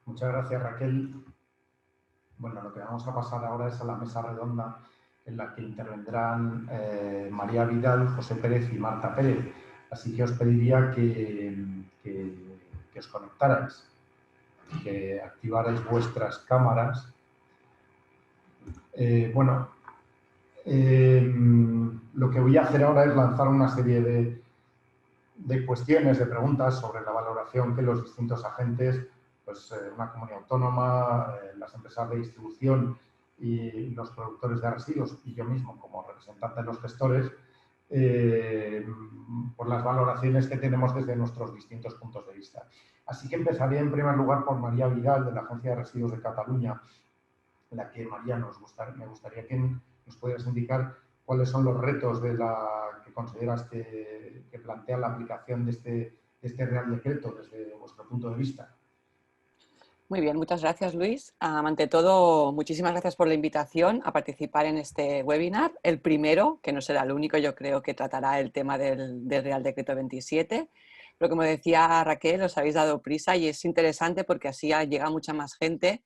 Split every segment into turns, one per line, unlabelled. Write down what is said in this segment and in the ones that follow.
Muchas gracias, Raquel. Bueno, lo que vamos a pasar ahora es a la mesa redonda en la que intervendrán María Vidal, José Pérez y Marta Pérez. Así que os pediría que os conectarais, que activarais vuestras cámaras. Lo que voy a hacer ahora es lanzar una serie de cuestiones, de preguntas sobre la valoración que los distintos agentes, pues una comunidad autónoma, las empresas de distribución y los productores de residuos y yo mismo como representante de los gestores, por las valoraciones que tenemos desde nuestros distintos puntos de vista. Así que empezaría en primer lugar por María Vidal, de la Agencia de Residuos de Cataluña, en la que, María, me gustaría que nos pudieras indicar cuáles son los retos que consideras que plantea la aplicación de este Real Decreto desde vuestro punto de vista.
Muy bien, muchas gracias, Luis. Ante todo, muchísimas gracias por la invitación a participar en este webinar, el primero, que no será el único, yo creo que tratará el tema del Real Decreto 27. Pero como decía Raquel, os habéis dado prisa y es interesante porque así llega mucha más gente,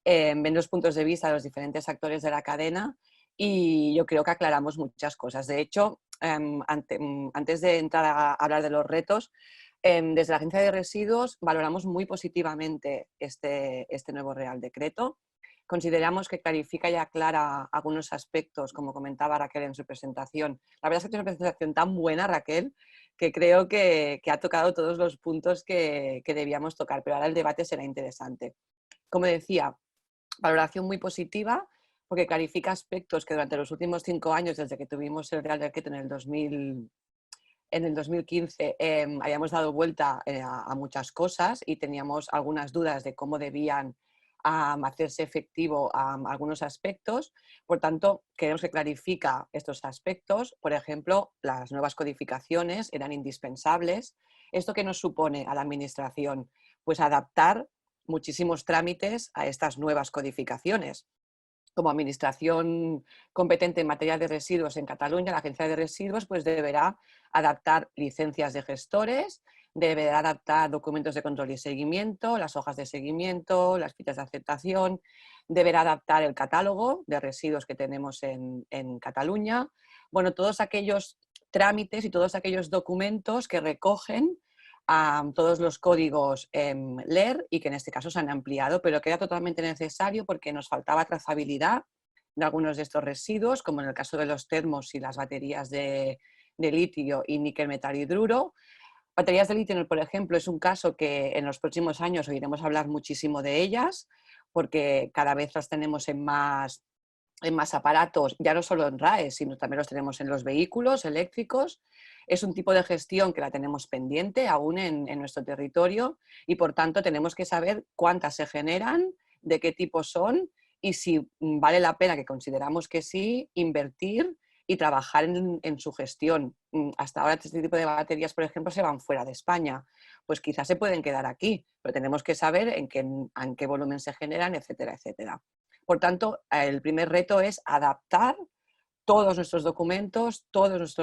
ven los puntos de vista de los diferentes actores de la cadena y yo creo que aclaramos muchas cosas. De hecho, antes de entrar a hablar de los retos, desde la Agencia de Residuos valoramos muy positivamente este nuevo Real Decreto. Consideramos que clarifica y aclara algunos aspectos, como comentaba Raquel en su presentación. La verdad es que tiene una presentación tan buena, Raquel, que creo que ha tocado todos los puntos que debíamos tocar, pero ahora el debate será interesante. Como decía, valoración muy positiva porque clarifica aspectos que durante los últimos 5 años, desde que tuvimos el Real Decreto en el 2015 habíamos dado vuelta a muchas cosas y teníamos algunas dudas de cómo debían hacerse efectivo algunos aspectos. Por tanto, queremos que clarifica estos aspectos. Por ejemplo, las nuevas codificaciones eran indispensables. ¿Esto qué nos supone a la Administración? Pues adaptar muchísimos trámites a estas nuevas codificaciones. Como administración competente en materia de residuos en Cataluña, la Agencia de Residuos pues deberá adaptar licencias de gestores, deberá adaptar documentos de control y seguimiento, las hojas de seguimiento, las fichas de aceptación, deberá adaptar el catálogo de residuos que tenemos en Cataluña. Bueno, todos aquellos trámites y todos aquellos documentos que recogen todos los códigos LER y que en este caso se han ampliado, pero que era totalmente necesario porque nos faltaba trazabilidad de algunos de estos residuos, como en el caso de los termos y las baterías de litio y níquel metal hidruro. Baterías de litio, por ejemplo, es un caso que en los próximos años oiremos hablar muchísimo de ellas, porque cada vez las tenemos en más aparatos, ya no solo en RAE, sino también los tenemos en los vehículos eléctricos. Es un tipo de gestión que la tenemos pendiente aún en nuestro territorio y por tanto tenemos que saber cuántas se generan, de qué tipo son y si vale la pena, que consideramos que sí, invertir y trabajar en su gestión. Hasta ahora este tipo de baterías, por ejemplo, se van fuera de España. Pues quizás se pueden quedar aquí, pero tenemos que saber en qué volumen se generan, etcétera, etcétera. Por tanto, el primer reto es adaptar todos nuestros documentos, todos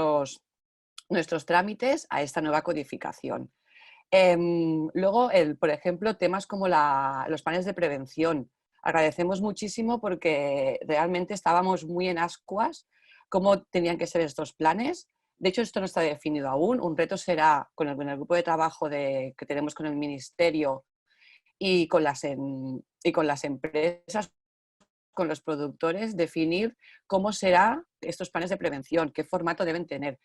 nuestros trámites a esta nueva codificación. Luego, por ejemplo, temas como los planes de prevención. Agradecemos muchísimo porque realmente estábamos muy en ascuas cómo tenían que ser estos planes. De hecho, esto no está definido aún. Un reto será con el grupo de trabajo que tenemos con el Ministerio y con las empresas, con los productores, definir cómo serán estos planes de prevención, qué formato deben tener.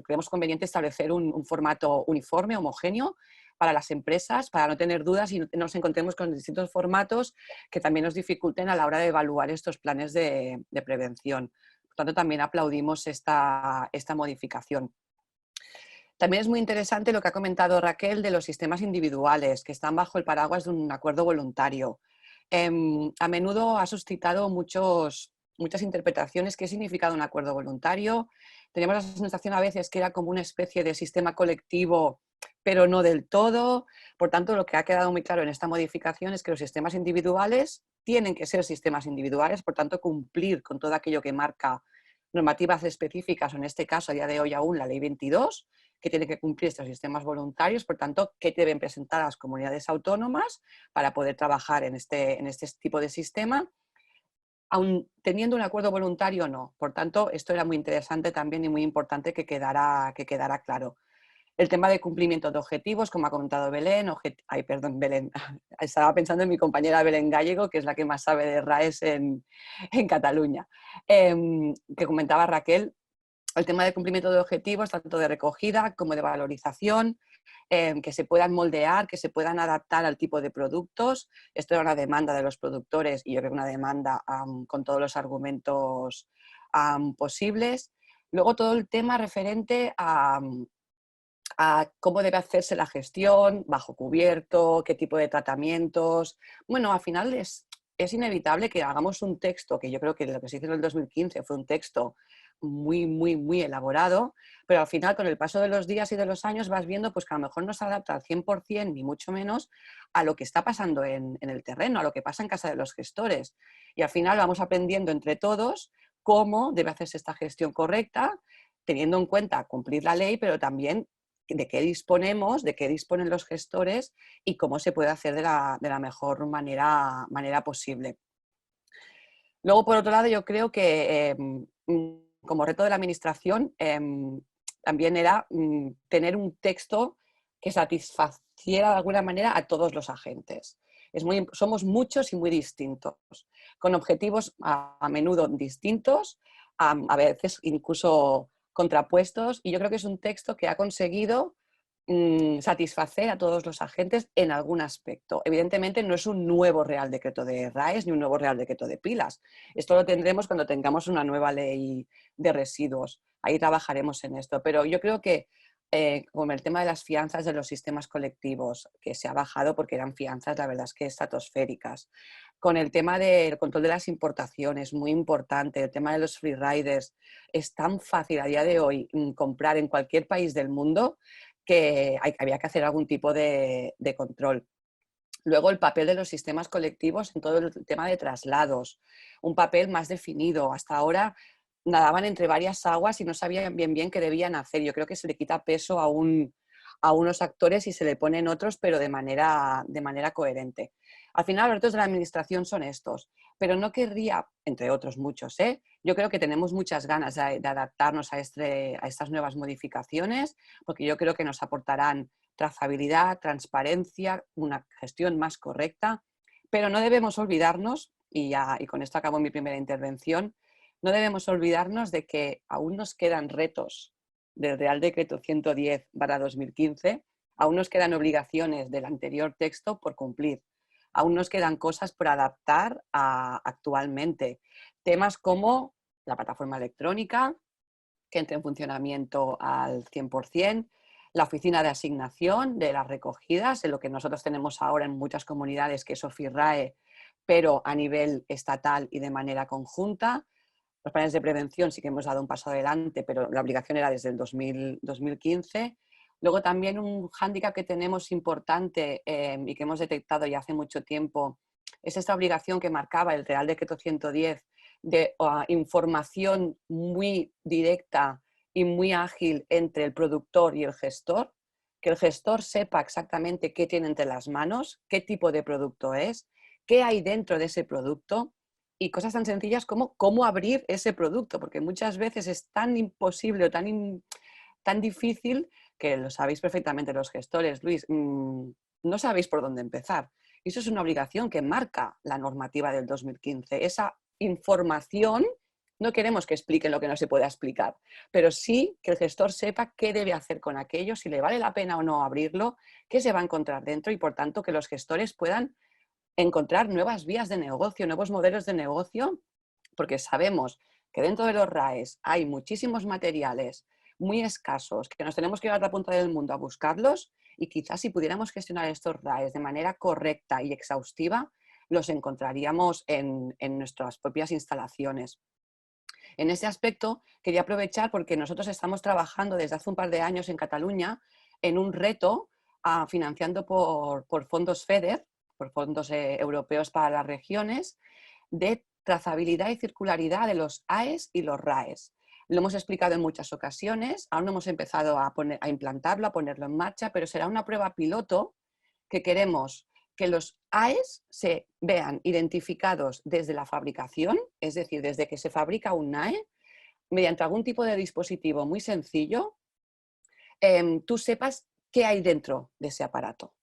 Creemos conveniente establecer un formato uniforme, homogéneo, para las empresas, para no tener dudas y no nos encontremos con distintos formatos que también nos dificulten a la hora de evaluar estos planes de prevención. Por tanto, también aplaudimos esta modificación. También es muy interesante lo que ha comentado Raquel de los sistemas individuales que están bajo el paraguas de un acuerdo voluntario. A menudo ha suscitado muchas interpretaciones. ¿Qué significa un acuerdo voluntario? Teníamos la sensación a veces que era como una especie de sistema colectivo, pero no del todo. Por tanto, lo que ha quedado muy claro en esta modificación es que los sistemas individuales tienen que ser sistemas individuales, por tanto, cumplir con todo aquello que marca normativas específicas, o en este caso, a día de hoy aún, la Ley 22, que tienen que cumplir estos sistemas voluntarios, por tanto, qué deben presentar las comunidades autónomas para poder trabajar en este tipo de sistema, aun teniendo un acuerdo voluntario o no. Por tanto, esto era muy interesante también y muy importante que quedara claro. El tema de cumplimiento de objetivos, como ha comentado Belén, Belén, estaba pensando en mi compañera Belén Gallego, que es la que más sabe de RAEs en Cataluña, que comentaba Raquel, el tema de cumplimiento de objetivos, tanto de recogida como de valorización, que se puedan moldear, que se puedan adaptar al tipo de productos. Esto era una demanda de los productores y yo creo que una demanda con todos los argumentos posibles. Luego todo el tema referente a cómo debe hacerse la gestión, bajo cubierto, qué tipo de tratamientos. Bueno, al final es inevitable que hagamos un texto, que yo creo que lo que se hizo en el 2015 fue un texto muy, muy, muy elaborado, pero al final con el paso de los días y de los años vas viendo pues, que a lo mejor no se adapta al 100% ni mucho menos a lo que está pasando en el terreno, a lo que pasa en casa de los gestores. Y al final vamos aprendiendo entre todos cómo debe hacerse esta gestión correcta, teniendo en cuenta cumplir la ley, pero también de qué disponemos, de qué disponen los gestores y cómo se puede hacer de la mejor manera posible. Luego, por otro lado, yo creo que como reto de la administración también era tener un texto que satisfaciera de alguna manera a todos los agentes. Somos muchos y muy distintos, con objetivos a menudo distintos, a veces incluso contrapuestos, y yo creo que es un texto que ha conseguido satisfacer a todos los agentes en algún aspecto. Evidentemente no es un nuevo Real Decreto de RAEs ni un nuevo Real Decreto de pilas. Esto lo tendremos cuando tengamos una nueva ley de residuos. Ahí trabajaremos en esto. Pero yo creo que con el tema de las fianzas de los sistemas colectivos, que se ha bajado porque eran fianzas, la verdad es que estratosféricas. Con el tema del control de las importaciones, muy importante, el tema de los free riders, es tan fácil a día de hoy comprar en cualquier país del mundo que había que hacer algún tipo de control. Luego el papel de los sistemas colectivos en todo el tema de traslados, un papel más definido. Hasta ahora nadaban entre varias aguas y no sabían bien qué debían hacer. Yo creo que se le quita peso a unos actores y se le ponen otros, pero de manera coherente. Al final los retos de la administración son estos, pero no querría, entre otros muchos, yo creo que tenemos muchas ganas de adaptarnos a estas nuevas modificaciones, porque yo creo que nos aportarán trazabilidad, transparencia, una gestión más correcta, pero no debemos olvidarnos, y con esto acabo mi primera intervención, no debemos olvidarnos de que aún nos quedan retos del Real Decreto 110/2015, aún nos quedan obligaciones del anterior texto por cumplir, aún nos quedan cosas por adaptar actualmente. Temas como la plataforma electrónica, que entre en funcionamiento al 100%, la oficina de asignación de las recogidas, en lo que nosotros tenemos ahora en muchas comunidades, que es OFIRRAE, pero a nivel estatal y de manera conjunta. Los planes de prevención sí que hemos dado un paso adelante, pero la obligación era desde el 2015. Luego también un hándicap que tenemos importante y que hemos detectado ya hace mucho tiempo es esta obligación que marcaba el Real Decreto 110 de información muy directa y muy ágil entre el productor y el gestor, que el gestor sepa exactamente qué tiene entre las manos, qué tipo de producto es, qué hay dentro de ese producto y cosas tan sencillas como cómo abrir ese producto, porque muchas veces es tan imposible o tan difícil que lo sabéis perfectamente los gestores, Luis, no sabéis por dónde empezar. Y eso es una obligación que marca la normativa del 2015. Esa información, no queremos que expliquen lo que no se pueda explicar, pero sí que el gestor sepa qué debe hacer con aquello, si le vale la pena o no abrirlo, qué se va a encontrar dentro y por tanto que los gestores puedan encontrar nuevas vías de negocio, nuevos modelos de negocio, porque sabemos que dentro de los RAEs hay muchísimos materiales muy escasos, que nos tenemos que ir a otra punta del mundo a buscarlos y quizás si pudiéramos gestionar estos RAEs de manera correcta y exhaustiva, los encontraríamos en nuestras propias instalaciones. En ese aspecto quería aprovechar porque nosotros estamos trabajando desde hace un par de años en Cataluña en un reto financiando por fondos FEDER, por fondos europeos para las regiones, de trazabilidad y circularidad de los AES y los RAES. Lo hemos explicado en muchas ocasiones, aún no hemos empezado a implantarlo, a ponerlo en marcha, pero será una prueba piloto que queremos que los AES se vean identificados desde la fabricación, es decir, desde que se fabrica un AE, mediante algún tipo de dispositivo muy sencillo, tú sepas qué hay dentro de ese aparato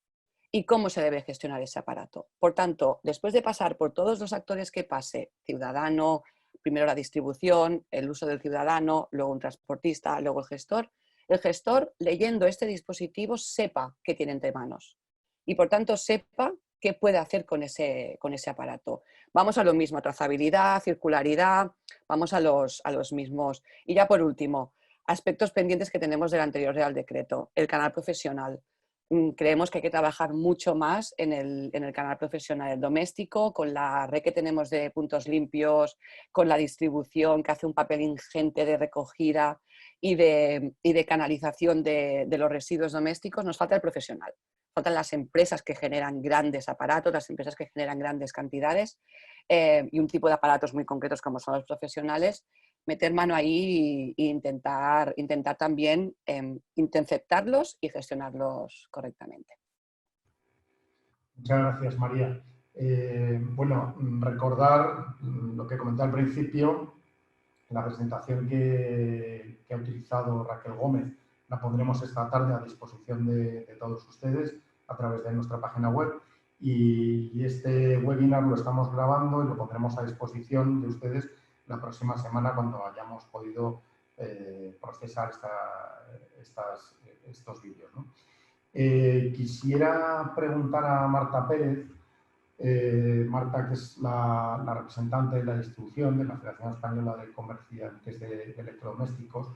y cómo se debe gestionar ese aparato. Por tanto, después de pasar por todos los actores que pase, ciudadano, primero la distribución, el uso del ciudadano, luego un transportista, luego el gestor leyendo este dispositivo sepa qué tiene entre manos y por tanto sepa qué puede hacer con ese aparato. Vamos a lo mismo, trazabilidad, circularidad, vamos a los mismos. Y ya por último, aspectos pendientes que tenemos del anterior Real Decreto, el canal profesional. Creemos que hay que trabajar mucho más en el canal profesional, el doméstico, con la red que tenemos de puntos limpios, con la distribución que hace un papel ingente de recogida y de canalización de los residuos domésticos. Nos falta el profesional. Faltan las empresas que generan grandes aparatos, las empresas que generan grandes cantidades y un tipo de aparatos muy concretos como son los profesionales. Meter mano ahí e intentar también interceptarlos y gestionarlos correctamente.
Muchas gracias, María. Bueno, recordar lo que comenté al principio, la presentación que ha utilizado Raquel Gómez la pondremos esta tarde a disposición de todos ustedes a través de nuestra página web y este webinar lo estamos grabando y lo pondremos a disposición de ustedes la próxima semana cuando hayamos podido procesar estos vídeos, ¿no? Quisiera preguntar a Marta Pérez, Marta, que es la representante de la distribución de la Federación Española de Comerciantes de Electrodomésticos,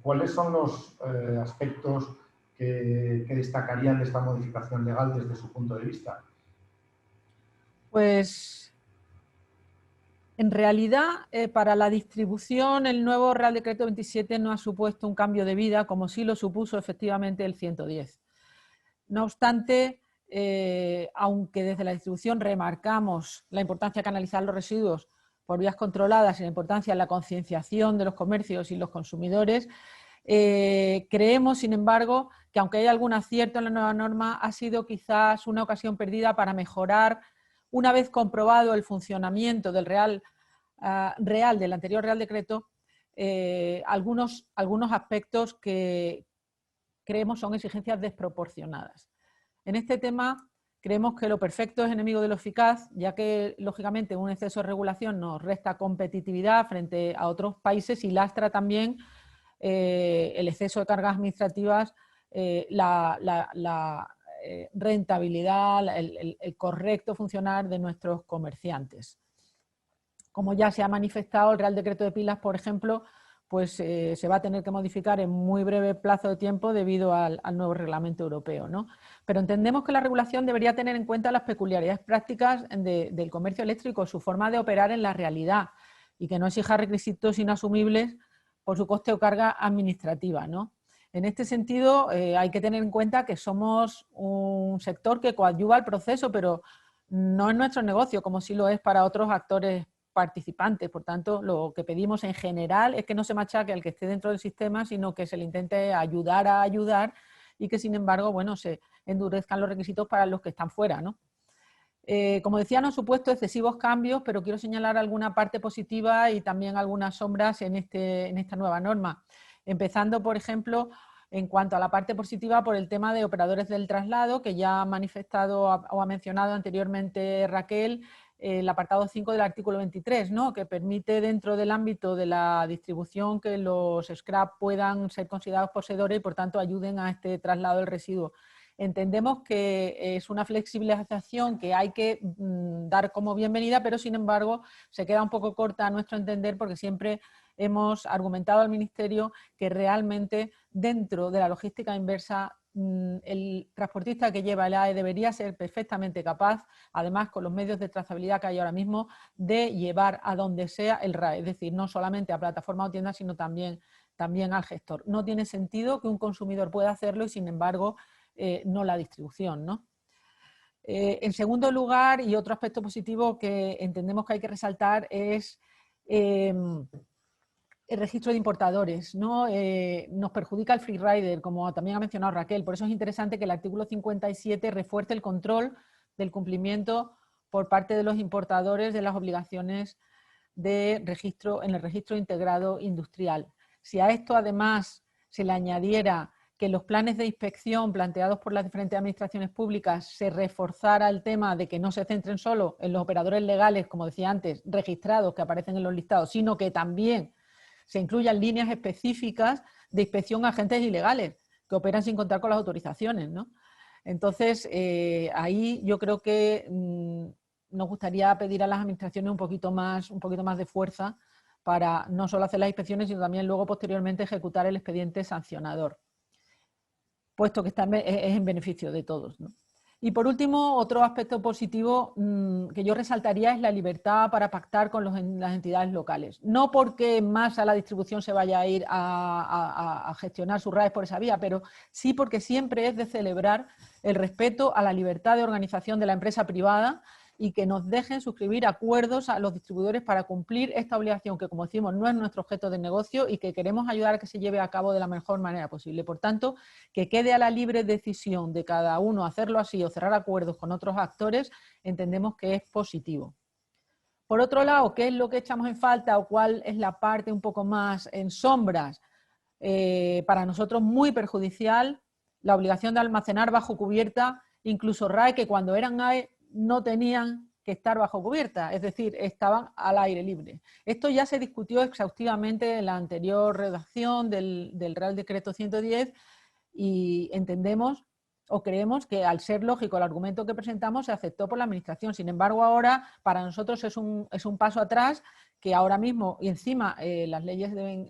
¿cuáles son los aspectos que destacarían de esta modificación legal desde su punto de vista?
Pues en realidad para la distribución el nuevo Real Decreto 27 no ha supuesto un cambio de vida como sí lo supuso efectivamente el 110. No obstante, aunque desde la distribución remarcamos la importancia de canalizar los residuos por vías controladas y la importancia de la concienciación de los comercios y los consumidores, creemos, sin embargo, que aunque hay algún acierto en la nueva norma, ha sido quizás una ocasión perdida para mejorar, una vez comprobado el funcionamiento del del anterior Real Decreto, algunos aspectos que creemos son exigencias desproporcionadas. En este tema creemos que lo perfecto es enemigo de lo eficaz, ya que lógicamente un exceso de regulación nos resta competitividad frente a otros países y lastra también el exceso de cargas administrativas, la rentabilidad, el correcto funcionar de nuestros comerciantes. Como ya se ha manifestado, el Real Decreto de Pilas, por ejemplo, pues se va a tener que modificar en muy breve plazo de tiempo debido al nuevo reglamento europeo, ¿no? Pero entendemos que la regulación debería tener en cuenta las peculiaridades prácticas del comercio eléctrico, su forma de operar en la realidad y que no exija requisitos inasumibles por su coste o carga administrativa, ¿no? En este sentido, hay que tener en cuenta que somos un sector que coadyuva al proceso, pero no es nuestro negocio, como sí lo es para otros actores participantes. Por tanto, lo que pedimos en general es que no se machaque al que esté dentro del sistema, sino que se le intente ayudar a ayudar y que, sin embargo, bueno, se endurezcan los requisitos para los que están fuera, ¿no? Como decía, no ha supuesto excesivos cambios, pero quiero señalar alguna parte positiva y también algunas sombras en esta nueva norma. Empezando, por ejemplo, en cuanto a la parte positiva por el tema de operadores del traslado, que ya ha manifestado o ha mencionado anteriormente Raquel, el apartado 5 del artículo 23, ¿no? Que permite dentro del ámbito de la distribución que los scrap puedan ser considerados poseedores y por tanto ayuden a este traslado del residuo. Entendemos que es una flexibilización que hay que dar como bienvenida, pero sin embargo se queda un poco corta a nuestro entender porque siempre hemos argumentado al Ministerio que realmente dentro de la logística inversa el transportista que lleva el AE debería ser perfectamente capaz, además con los medios de trazabilidad que hay ahora mismo, de llevar a donde sea el RAE, es decir, no solamente a plataforma o tienda, sino también al gestor. No tiene sentido que un consumidor pueda hacerlo y sin embargo no la distribución, ¿no? En segundo lugar, y otro aspecto positivo que entendemos que hay que resaltar es el registro de importadores, ¿no? Nos perjudica el free rider, como también ha mencionado Raquel. Por eso es interesante que el artículo 57 refuerce el control del cumplimiento por parte de los importadores de las obligaciones de registro en el registro integrado industrial. Si a esto además se le añadiera que los planes de inspección planteados por las diferentes administraciones públicas se reforzara el tema de que no se centren solo en los operadores legales, como decía antes, registrados que aparecen en los listados, sino que también se incluyan líneas específicas de inspección a agentes ilegales que operan sin contar con las autorizaciones, ¿no? Entonces, ahí yo creo que nos gustaría pedir a las administraciones un poquito más de fuerza para no solo hacer las inspecciones, sino también luego posteriormente ejecutar el expediente sancionador, puesto que es en beneficio de todos, ¿no? Y por último, otro aspecto positivo que yo resaltaría es la libertad para pactar con las entidades locales. No porque en masa la distribución se vaya a ir a gestionar sus RAEs por esa vía, pero sí porque siempre es de celebrar el respeto a la libertad de organización de la empresa privada y que nos dejen suscribir acuerdos a los distribuidores para cumplir esta obligación que, como decimos, no es nuestro objeto de negocio y que queremos ayudar a que se lleve a cabo de la mejor manera posible. Por tanto, que quede a la libre decisión de cada uno hacerlo así o cerrar acuerdos con otros actores, entendemos que es positivo. Por otro lado, ¿qué es lo que echamos en falta o cuál es la parte un poco más en sombras? Para nosotros muy perjudicial, la obligación de almacenar bajo cubierta, incluso RAE, que cuando eran AE no tenían que estar bajo cubierta, es decir, estaban al aire libre. Esto ya se discutió exhaustivamente en la anterior redacción del Real Decreto 110 y entendemos o creemos que al ser lógico el argumento que presentamos se aceptó por la Administración. Sin embargo, ahora para nosotros es un paso atrás que ahora mismo, y encima las leyes deben,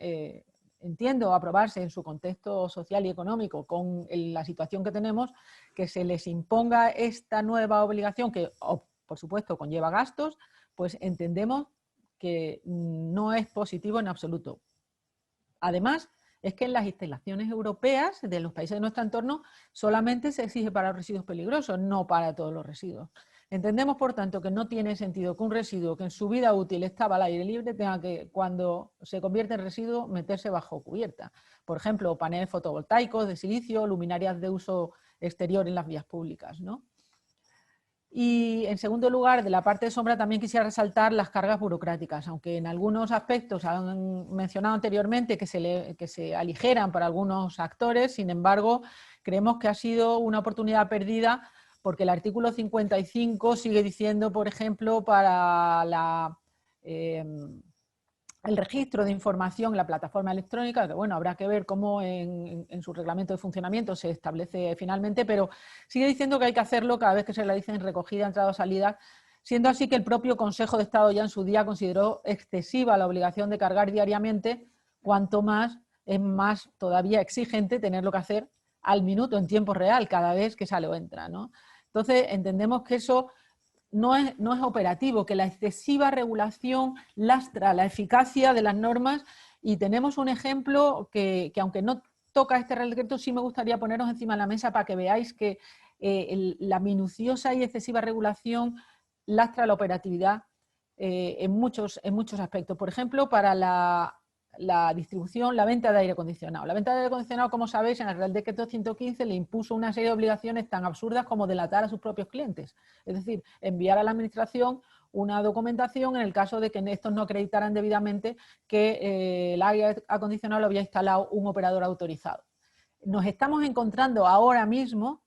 entiendo, aprobarse en su contexto social y económico con la situación que tenemos, que se les imponga esta nueva obligación que, por supuesto, conlleva gastos, pues entendemos que no es positivo en absoluto. Además, es que en las instalaciones europeas de los países de nuestro entorno solamente se exige para los residuos peligrosos, no para todos los residuos. Entendemos, por tanto, que no tiene sentido que un residuo que en su vida útil estaba al aire libre tenga que, cuando se convierte en residuo, meterse bajo cubierta. Por ejemplo, paneles fotovoltaicos de silicio, luminarias de uso exterior en las vías públicas, ¿no? Y en segundo lugar, de la parte de sombra también quisiera resaltar las cargas burocráticas, aunque en algunos aspectos han mencionado anteriormente que se aligeran para algunos actores. Sin embargo, creemos que ha sido una oportunidad perdida porque el artículo 55 sigue diciendo, por ejemplo, para el registro de información en la plataforma electrónica, que bueno, habrá que ver cómo en su reglamento de funcionamiento se establece finalmente, pero sigue diciendo que hay que hacerlo cada vez que se realicen recogida, entrada o salida, siendo así que el propio Consejo de Estado ya en su día consideró excesiva la obligación de cargar diariamente, cuanto más es más todavía exigente tenerlo que hacer al minuto, en tiempo real, cada vez que sale o entra, ¿no? Entonces entendemos que eso no es operativo, que la excesiva regulación lastra la eficacia de las normas y tenemos un ejemplo que aunque no toca este Real Decreto, sí me gustaría poneros encima de la mesa para que veáis que la minuciosa y excesiva regulación lastra la operatividad en muchos aspectos. Por ejemplo, para la distribución, la venta de aire acondicionado. La venta de aire acondicionado, como sabéis, en el Real Decreto 115 le impuso una serie de obligaciones tan absurdas como delatar a sus propios clientes. Es decir, enviar a la administración una documentación en el caso de que estos no acreditaran debidamente que el aire acondicionado lo había instalado un operador autorizado. Nos estamos encontrando ahora mismo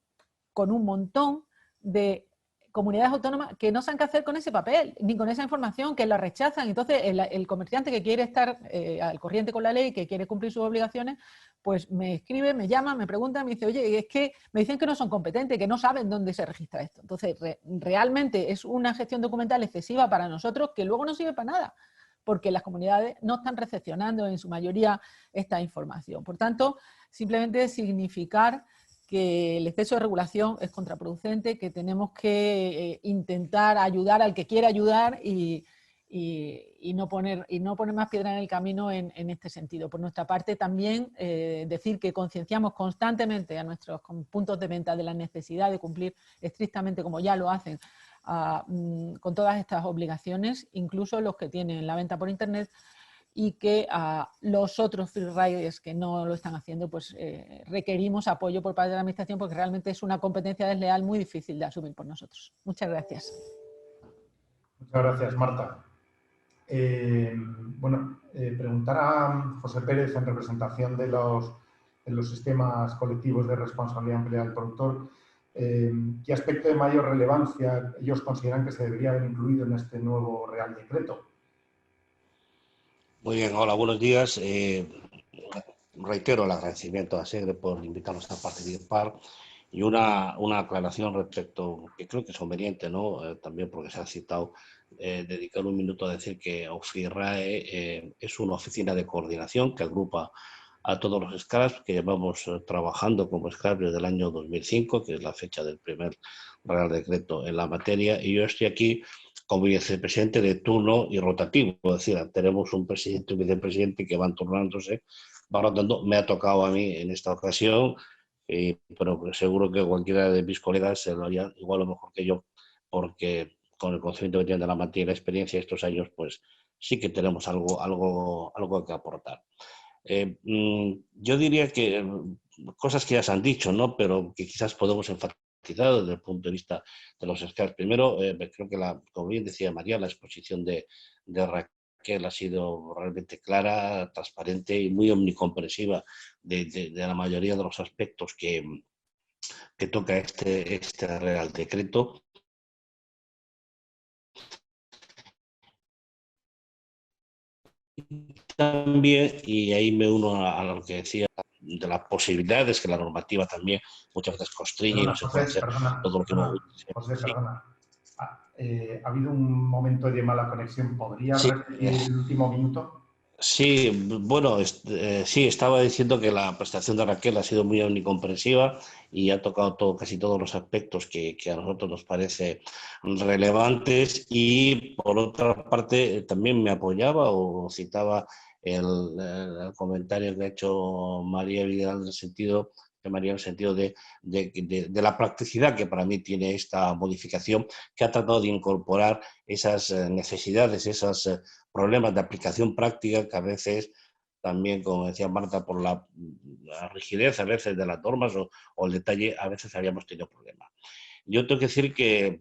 con un montón de comunidades autónomas que no saben qué hacer con ese papel, ni con esa información, que la rechazan. Entonces, el comerciante que quiere estar al corriente con la ley, que quiere cumplir sus obligaciones, pues me escribe, me llama, me pregunta, me dice, oye, es que me dicen que no son competentes, que no saben dónde se registra esto. Entonces, realmente es una gestión documental excesiva para nosotros que luego no sirve para nada, porque las comunidades no están recepcionando en su mayoría esta información. Por tanto, simplemente significar que el exceso de regulación es contraproducente, que tenemos que intentar ayudar al que quiere ayudar y no poner más piedra en el camino en este sentido. Por nuestra parte también decir que concienciamos constantemente a nuestros puntos de venta de la necesidad de cumplir estrictamente, como ya lo hacen, con todas estas obligaciones, incluso los que tienen la venta por internet, y que a los otros freeriders que no lo están haciendo, pues requerimos apoyo por parte de la Administración, porque realmente es una competencia desleal muy difícil de asumir por nosotros. Muchas gracias.
Muchas gracias, Marta. Preguntar a José Pérez, en representación de los sistemas colectivos de responsabilidad empleada del productor, ¿qué aspecto de mayor relevancia ellos consideran que se debería haber incluido en este nuevo Real Decreto?
Muy bien, hola, buenos días. Reitero el agradecimiento a SEGRE por invitarnos a participar y una aclaración respecto, que creo que es conveniente, ¿no? También porque se ha citado, dedicar un minuto a decir que OFIRAE es una oficina de coordinación que agrupa a todos los SCRAPs que llevamos trabajando como SCRAPs desde el año 2005, que es la fecha del primer Real Decreto en la materia, y yo estoy aquí como vicepresidente de turno y rotativo, es decir, tenemos un presidente y un vicepresidente que van turnándose, van rotando. Me ha tocado a mí en esta ocasión, pero seguro que cualquiera de mis colegas se lo haría igual o mejor que yo, porque con el conocimiento que tienen de la materia y la experiencia de estos años, pues sí que tenemos algo que aportar. Yo diría que cosas que ya se han dicho, ¿no? Pero que quizás podemos enfatizar desde el punto de vista de los SCRAPs. Primero, creo que, como bien decía María, la exposición de Raquel ha sido realmente clara, transparente y muy omnicomprensiva de la mayoría de los aspectos que toca este Real Decreto. También, y ahí me uno a lo que decía, de las posibilidades que la normativa también muchas veces constriñe y no se puede hacer todo lo que uno...
José, perdona. Ha habido un momento de mala conexión. ¿Podría repetir el último minuto?
Sí, bueno, sí, estaba diciendo que la prestación de Raquel ha sido muy omnicomprensiva y ha tocado casi todos los aspectos que a nosotros nos parece relevantes, y por otra parte también me apoyaba o citaba el comentario que ha hecho María Vidal en el sentido de la practicidad que para mí tiene esta modificación, que ha tratado de incorporar esas necesidades, esos problemas de aplicación práctica que a veces también, como decía Marta, por la rigidez a veces de las normas o el detalle, a veces habíamos tenido problemas. Yo tengo que decir que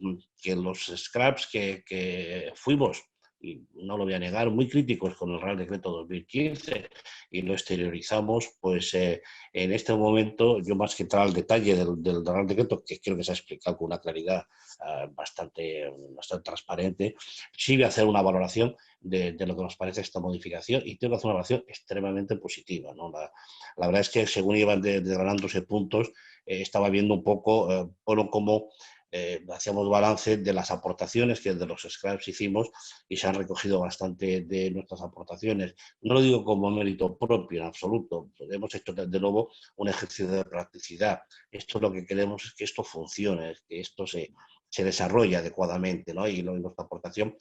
los SCRAPs que fuimos, y no lo voy a negar, muy críticos con el Real Decreto 2015 y lo exteriorizamos, pues en este momento, yo más que entrar al detalle del Real Decreto, que creo que se ha explicado con una claridad bastante transparente, sí voy a hacer una valoración de lo que nos parece esta modificación, y tengo que hacer una valoración extremadamente positiva, ¿no? La verdad es que según iban desgranándose puntos, estaba viendo un poco cómo hacíamos balance de las aportaciones que de los SCRAPs hicimos, y se han recogido bastante de nuestras aportaciones. No lo digo como mérito propio en absoluto, hemos hecho de nuevo un ejercicio de practicidad. Esto lo que queremos es que esto funcione, que esto se desarrolle adecuadamente, ¿no? Y nuestra aportación,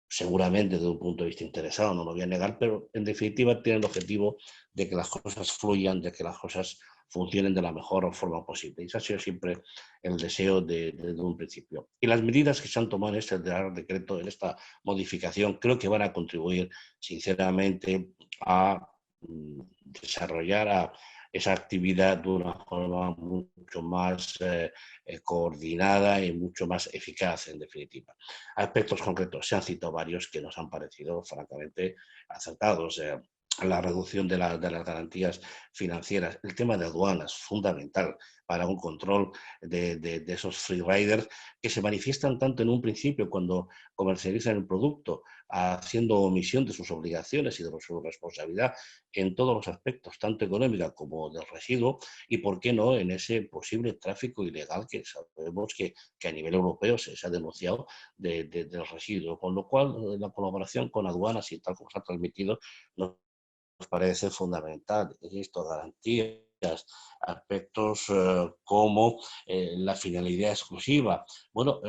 seguramente desde un punto de vista interesado, no lo voy a negar, pero en definitiva tiene el objetivo de que las cosas fluyan, de que las cosas funcionen de la mejor forma posible. Y ese ha sido siempre el deseo desde un principio. Y las medidas que se han tomado en este Real Decreto, en esta modificación, creo que van a contribuir sinceramente a desarrollar esa actividad de una forma mucho más coordinada y mucho más eficaz, en definitiva. Aspectos concretos, se han citado varios que nos han parecido francamente acertados. La reducción de las garantías financieras, el tema de aduanas, fundamental para un control de esos free riders que se manifiestan tanto en un principio cuando comercializan el producto, haciendo omisión de sus obligaciones y de su responsabilidad en todos los aspectos, tanto económica como del residuo, y por qué no en ese posible tráfico ilegal que sabemos que a nivel europeo se ha denunciado del residuo, con lo cual la colaboración con aduanas y tal como se ha transmitido nos parece fundamental. Esto, garantías, aspectos como la finalidad exclusiva. Bueno,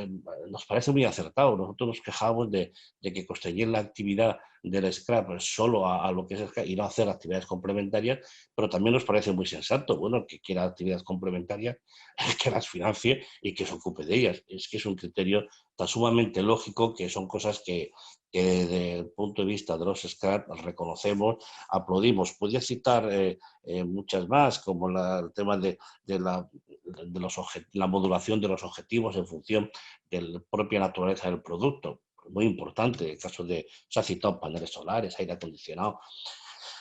nos parece muy acertado. Nosotros nos quejamos de que constreñir la actividad del scrap solo a lo que es scrap y no hacer actividades complementarias, pero también nos parece muy sensato, bueno, el que quiera actividades complementarias, que las financie y que se ocupe de ellas. Es que es un criterio tan sumamente lógico que son cosas que desde el punto de vista de los scrap reconocemos, aplaudimos. Podría citar muchas más, como el tema de la modulación de los objetivos en función de la propia naturaleza del producto. Muy importante, el caso de, se ha citado paneles solares, aire acondicionado,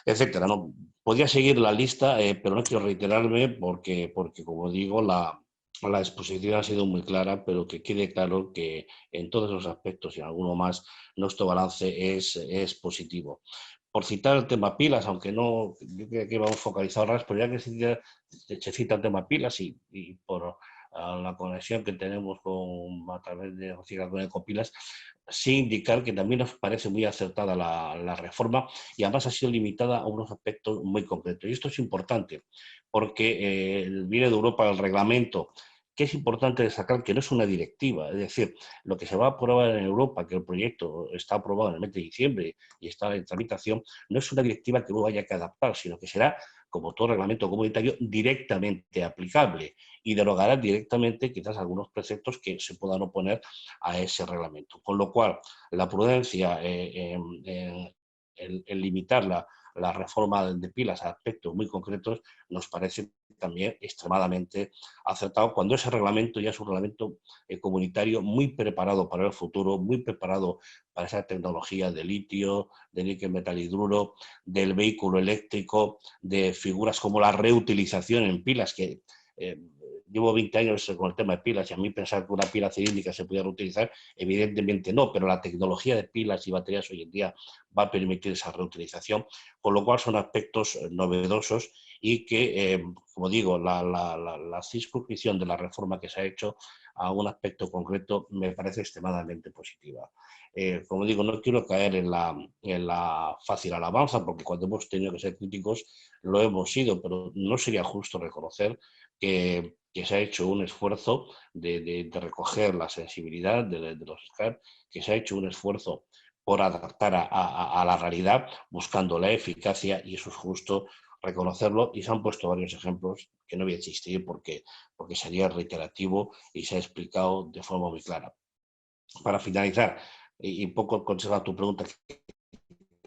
etcétera, ¿no? Podría seguir la lista, pero no quiero reiterarme porque como digo, la exposición ha sido muy clara, pero que quede claro que en todos los aspectos y en alguno más, nuestro balance es positivo. Por citar el tema pilas, aunque no, yo creo que vamos focalizados ahora, pero ya que se cita el tema pilas y por la conexión que tenemos a través de con Ecopilas, sí indicar que también nos parece muy acertada la reforma y además ha sido limitada a unos aspectos muy concretos. Y esto es importante porque viene de Europa el reglamento, que es importante destacar que no es una directiva, es decir, lo que se va a aprobar en Europa, que el proyecto está aprobado en el mes de diciembre y está en tramitación, no es una directiva que luego haya que adaptar, sino que será, como todo reglamento comunitario, directamente aplicable y derogará directamente quizás algunos preceptos que se puedan oponer a ese reglamento. Con lo cual, la prudencia en limitar la reforma de pilas a aspectos muy concretos nos parece también extremadamente acertado cuando ese reglamento ya es un reglamento comunitario muy preparado para el futuro, muy preparado para esa tecnología de litio, de níquel metal hidruro, del vehículo eléctrico, de figuras como la reutilización en pilas que llevo 20 años con el tema de pilas y a mí pensar que una pila cilíndrica se pudiera reutilizar, evidentemente no, pero la tecnología de pilas y baterías hoy en día va a permitir esa reutilización, con lo cual son aspectos novedosos y que, como digo, la circunscripción de la reforma que se ha hecho a un aspecto concreto me parece extremadamente positiva. Como digo, no quiero caer en la fácil alabanza, porque cuando hemos tenido que ser críticos lo hemos sido, pero no sería justo reconocer que se ha hecho un esfuerzo de recoger la sensibilidad de los SCAR, que se ha hecho un esfuerzo por adaptar a la realidad, buscando la eficacia, y eso es justo reconocerlo, y se han puesto varios ejemplos que no voy a insistir porque sería reiterativo y se ha explicado de forma muy clara. Para finalizar, y un poco contestar a tu pregunta,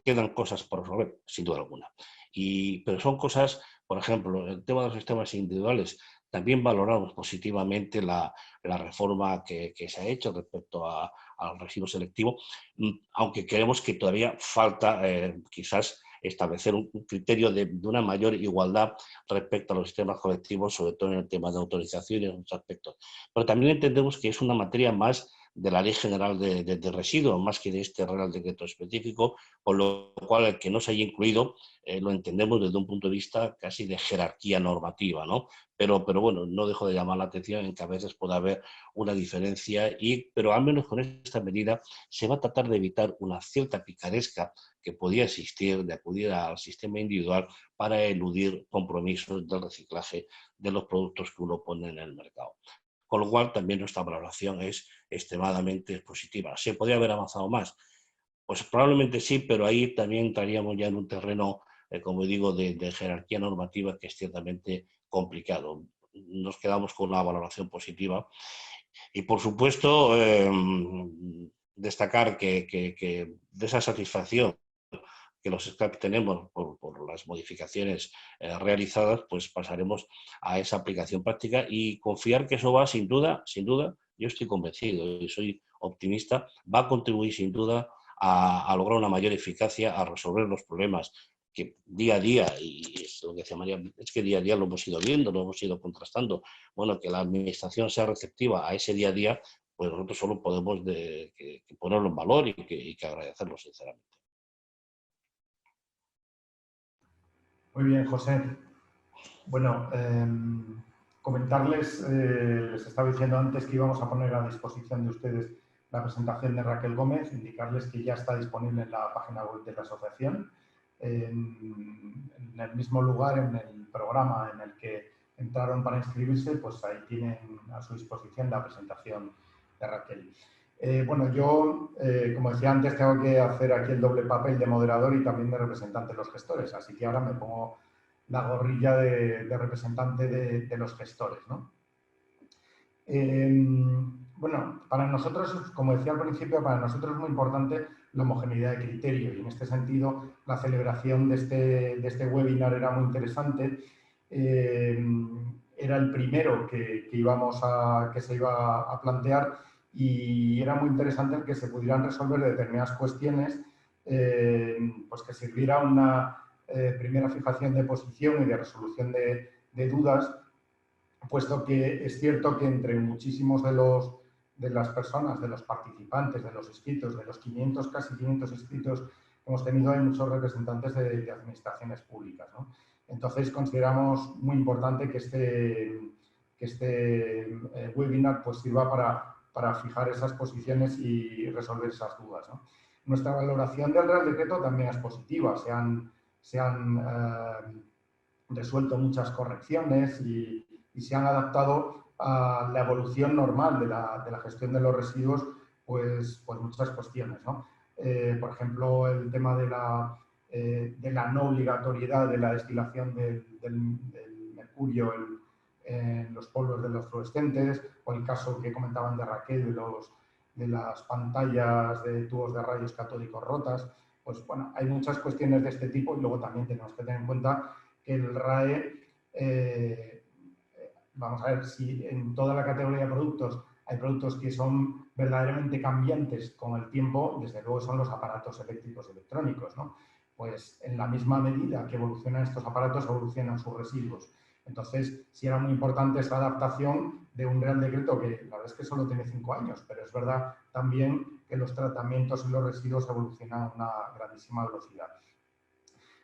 quedan cosas por resolver, sin duda alguna. Pero son cosas, por ejemplo, el tema de los sistemas individuales, también valoramos positivamente la reforma que se ha hecho respecto al residuo selectivo, aunque creemos que todavía falta quizás establecer un criterio de una mayor igualdad respecto a los sistemas colectivos, sobre todo en el tema de autorización y en otros aspectos. Pero también entendemos que es una materia más de la Ley General de Residuos, más que de este Real Decreto específico, con lo cual el que no se haya incluido lo entendemos desde un punto de vista casi de jerarquía normativa, ¿no? Pero bueno, no dejo de llamar la atención en que a veces pueda haber una diferencia, pero al menos con esta medida se va a tratar de evitar una cierta picaresca que podía existir de acudir al sistema individual para eludir compromisos del reciclaje de los productos que uno pone en el mercado. Con lo cual, también nuestra valoración es extremadamente positiva. ¿Se podría haber avanzado más? Pues probablemente sí, pero ahí también entraríamos ya en un terreno, como digo, de jerarquía normativa que es ciertamente complicado. Nos quedamos con una valoración positiva. Y, por supuesto, destacar que de esa satisfacción que los SCAP tenemos por las modificaciones realizadas, pues pasaremos a esa aplicación práctica y confiar que eso va sin duda, yo estoy convencido y soy optimista, va a contribuir sin duda a lograr una mayor eficacia, a resolver los problemas que día a día, y es lo que decía María, es que día a día lo hemos ido viendo, lo hemos ido contrastando, bueno, que la administración sea receptiva a ese día a día, pues nosotros solo podemos que ponerlo en valor y que agradecerlo sinceramente.
Muy bien, José. Bueno, comentarles, les estaba diciendo antes que íbamos a poner a disposición de ustedes la presentación de Raquel Gómez, indicarles que ya está disponible en la página web de la asociación, en el mismo lugar, en el programa en el que entraron para inscribirse, pues ahí tienen a su disposición la presentación de Raquel. Bueno, yo, como decía antes, tengo que hacer aquí el doble papel de moderador y también de representante de los gestores, así que ahora me pongo la gorrilla de representante de los gestores, ¿no? Bueno, para nosotros, como decía al principio, para nosotros es muy importante la homogeneidad de criterio y en este sentido la celebración de este webinar era muy interesante. Era el primero que se iba a plantear y era muy interesante el que se pudieran resolver determinadas cuestiones, pues que sirviera una primera fijación de posición y de resolución de dudas, puesto que es cierto que entre muchísimos de las personas, de los participantes, de los inscritos, de los 500, casi 500 inscritos que hemos tenido, hay muchos representantes de administraciones públicas, ¿no? Entonces, consideramos muy importante que este webinar pues, sirva para fijar esas posiciones y resolver esas dudas, ¿no? Nuestra valoración del Real Decreto también es positiva. Se han resuelto muchas correcciones y se han adaptado a la evolución normal de la gestión de los residuos, pues muchas cuestiones, ¿no? Por ejemplo, el tema de la no obligatoriedad de la destilación del mercurio en los polvos de los fluorescentes, o el caso que comentaban de Raquel de las pantallas de tubos de rayos catódicos rotas. Pues bueno, hay muchas cuestiones de este tipo y luego también tenemos que tener en cuenta que el RAE, vamos a ver, si en toda la categoría de productos hay productos que son verdaderamente cambiantes con el tiempo, desde luego son los aparatos eléctricos y electrónicos, ¿no? Pues en la misma medida que evolucionan estos aparatos, evolucionan sus residuos. Entonces, sí era muy importante esta adaptación de un Real Decreto que la verdad es que solo tiene 5 años, pero es verdad también que los tratamientos y los residuos evolucionan a una grandísima velocidad.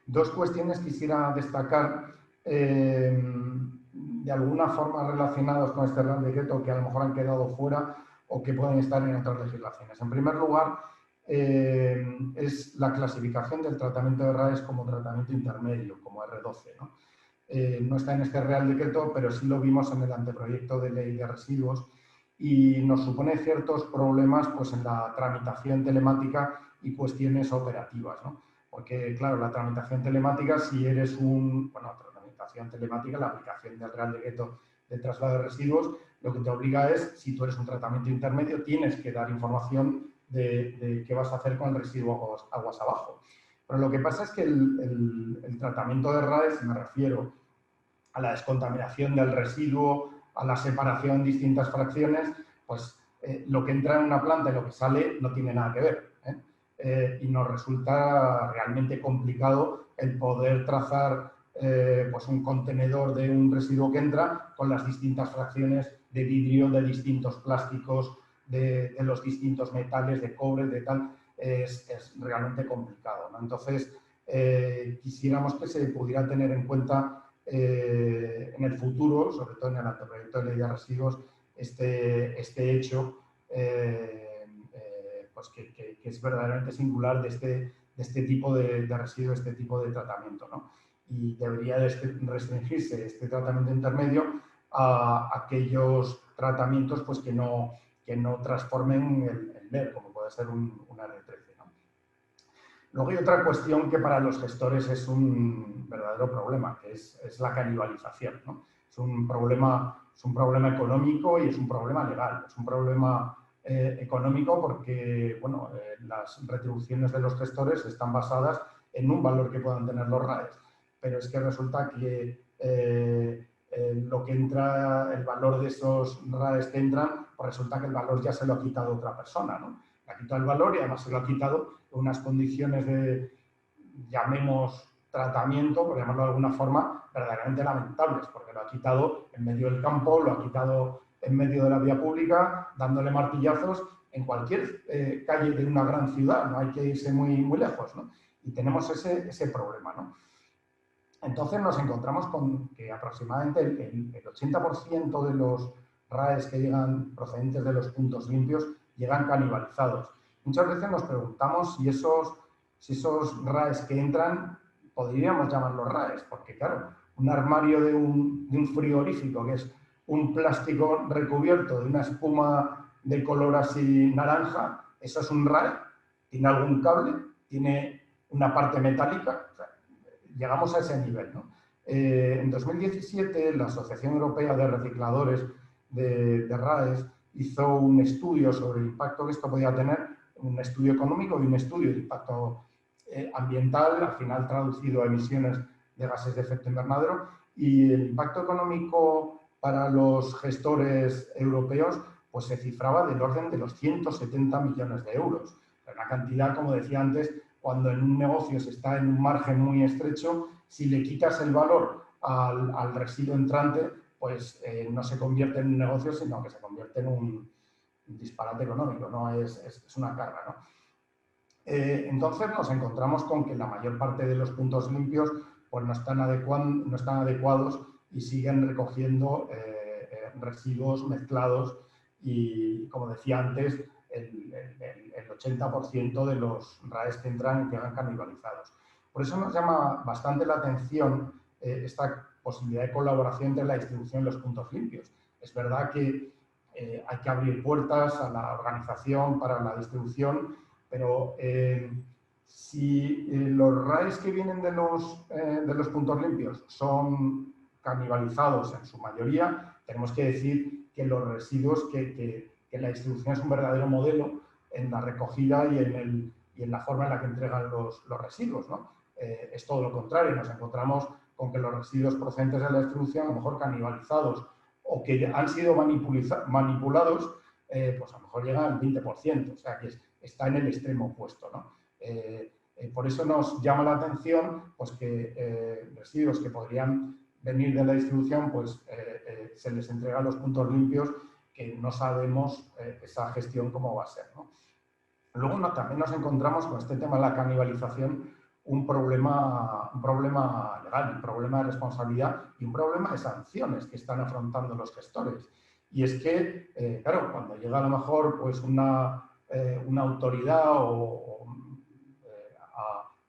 Dos cuestiones quisiera destacar de alguna forma relacionadas con este Real Decreto que a lo mejor han quedado fuera o que pueden estar en otras legislaciones. En primer lugar, es la clasificación del tratamiento de RAEs como tratamiento intermedio, como R12, ¿no? No está en este Real Decreto, pero sí lo vimos en el anteproyecto de ley de residuos y nos supone ciertos problemas pues, en la tramitación telemática y cuestiones operativas, ¿no? Porque, claro, la tramitación telemática, si eres tramitación telemática, la aplicación del Real Decreto de traslado de residuos, lo que te obliga es, si tú eres un tratamiento intermedio, tienes que dar información de qué vas a hacer con el residuo aguas abajo. Pero lo que pasa es que el tratamiento de RAE, si me refiero a la descontaminación del residuo, a la separación en distintas fracciones, pues lo que entra en una planta y lo que sale no tiene nada que ver, ¿eh? Y nos resulta realmente complicado el poder trazar pues un contenedor de un residuo que entra con las distintas fracciones de vidrio, de distintos plásticos, de los distintos metales, de cobre, de tal, es realmente complicado, ¿no? Entonces, quisiéramos que se pudiera tener en cuenta en el futuro, sobre todo en el anteproyecto de ley de residuos, este hecho pues que es verdaderamente singular de este tipo de residuo, este tipo de tratamiento, ¿no? Y debería restringirse este tratamiento intermedio a aquellos tratamientos pues, que no transformen el MER, como puede ser un R13, ¿no? Luego hay otra cuestión que para los gestores es un verdadero problema, que es la canibalización, ¿no? Es un problema económico y es un problema legal. Es un problema económico porque bueno, las retribuciones de los gestores están basadas en un valor que puedan tener los RAEs, pero es que resulta que lo que entra, el valor de esos RAEs que entran, pues resulta que el valor ya se lo ha quitado otra persona, ¿no? Le ha quitado el valor y además se lo ha quitado en unas condiciones de, llamemos, tratamiento, por llamarlo de alguna forma, verdaderamente lamentables, porque lo ha quitado en medio del campo, lo ha quitado en medio de la vía pública, dándole martillazos en cualquier calle de una gran ciudad, no hay que irse muy, muy lejos, ¿no? Y tenemos ese problema, ¿no? Entonces nos encontramos con que aproximadamente el 80% de los RAEs que llegan procedentes de los puntos limpios llegan canibalizados. Muchas veces nos preguntamos si esos RAEs que entran, podríamos llamarlos RAEs, porque claro, un armario de un frigorífico, que es un plástico recubierto de una espuma de color así naranja, eso es un RAE, tiene algún cable, tiene una parte metálica, o sea, llegamos a ese nivel, ¿no? En 2017 la Asociación Europea de Recicladores de RAEs hizo un estudio sobre el impacto que esto podía tener, un estudio económico y un estudio de impacto ambiental, al final traducido a emisiones de gases de efecto invernadero, y el impacto económico para los gestores europeos pues se cifraba del orden de los 170 millones de euros. Una cantidad, como decía antes, cuando en un negocio se está en un margen muy estrecho, si le quitas el valor al residuo entrante, pues no se convierte en un negocio, sino que se convierte en un disparate económico, ¿no? Es una carga, ¿no? Entonces nos encontramos con que la mayor parte de los puntos limpios pues no están adecuados y siguen recogiendo residuos mezclados y, como decía antes, el 80% de los RAEs que entran quedan canibalizados. Por eso nos llama bastante la atención esta posibilidad de colaboración entre la distribución y los puntos limpios. Es verdad que hay que abrir puertas a la organización para la distribución, pero si los RAEs que vienen de los puntos limpios son canibalizados en su mayoría, tenemos que decir que los residuos, que la distribución es un verdadero modelo en la recogida y en la forma en la que entregan los residuos, ¿no? Es todo lo contrario, nos encontramos con que los residuos procedentes de la distribución, a lo mejor canibalizados o que han sido manipulados, pues a lo mejor llegan al 20%, o sea que está en el extremo opuesto, ¿no? Por eso nos llama la atención pues, que residuos que podrían venir de la distribución, pues se les entrega a los puntos limpios, que no sabemos esa gestión cómo va a ser, ¿no? Luego también nos encontramos con este tema de la canibalización un problema legal, un problema de responsabilidad y un problema de sanciones que están afrontando los gestores. Y es que, claro, cuando llega a lo mejor pues, una autoridad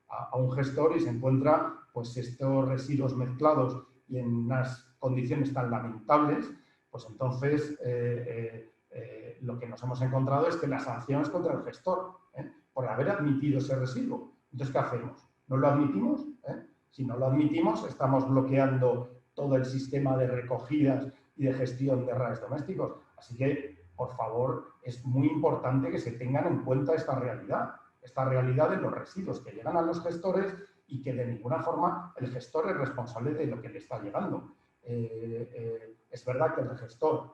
a un gestor y se encuentra pues, estos residuos mezclados y en unas condiciones tan lamentables, pues entonces lo que nos hemos encontrado es que la sanción es contra el gestor por haber admitido ese residuo. Entonces, ¿qué hacemos? ¿No lo admitimos? Si no lo admitimos, estamos bloqueando todo el sistema de recogidas y de gestión de RAEs domésticos. Así que, por favor, es muy importante que se tengan en cuenta esta realidad de los residuos que llegan a los gestores y que de ninguna forma el gestor es responsable de lo que le está llegando. Es verdad que el gestor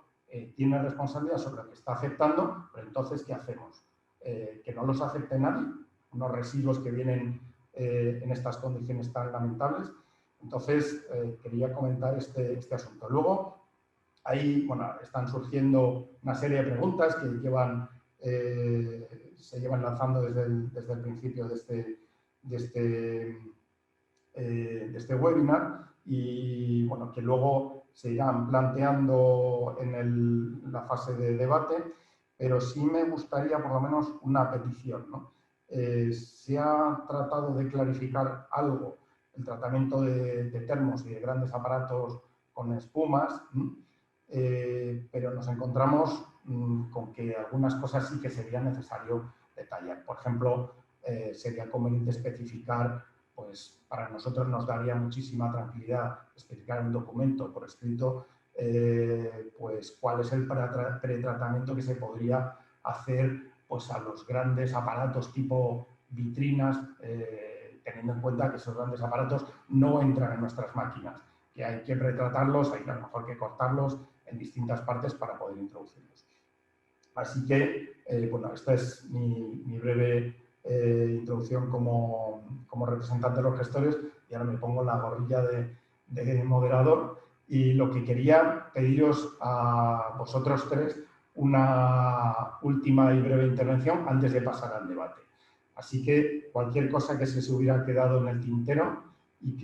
tiene responsabilidad sobre lo que está aceptando, pero entonces, ¿qué hacemos? Que no los acepte nadie, unos residuos que vienen en estas condiciones tan lamentables. Entonces, quería comentar este asunto. Luego, ahí bueno, están surgiendo una serie de preguntas que se llevan lanzando desde el principio de este webinar y bueno, que luego se irán planteando en la fase de debate, pero sí me gustaría por lo menos una petición, ¿no? Se ha tratado de clarificar algo el tratamiento de termos y de grandes aparatos con espumas, pero nos encontramos con que algunas cosas sí que sería necesario detallar. Por ejemplo, sería conveniente especificar, pues para nosotros nos daría muchísima tranquilidad especificar en un documento por escrito, pues cuál es el pretratamiento que se podría hacer pues, a los grandes aparatos tipo vitrinas, teniendo en cuenta que esos grandes aparatos no entran en nuestras máquinas, que hay que pretratarlos, hay que a lo mejor que cortarlos en distintas partes para poder introducirlos. Así que, bueno, esta es mi breve introducción como representante de los gestores y ahora me pongo la gorrilla de moderador y lo que quería pediros a vosotros tres una última y breve intervención antes de pasar al debate. Así que cualquier cosa que se hubiera quedado en el tintero y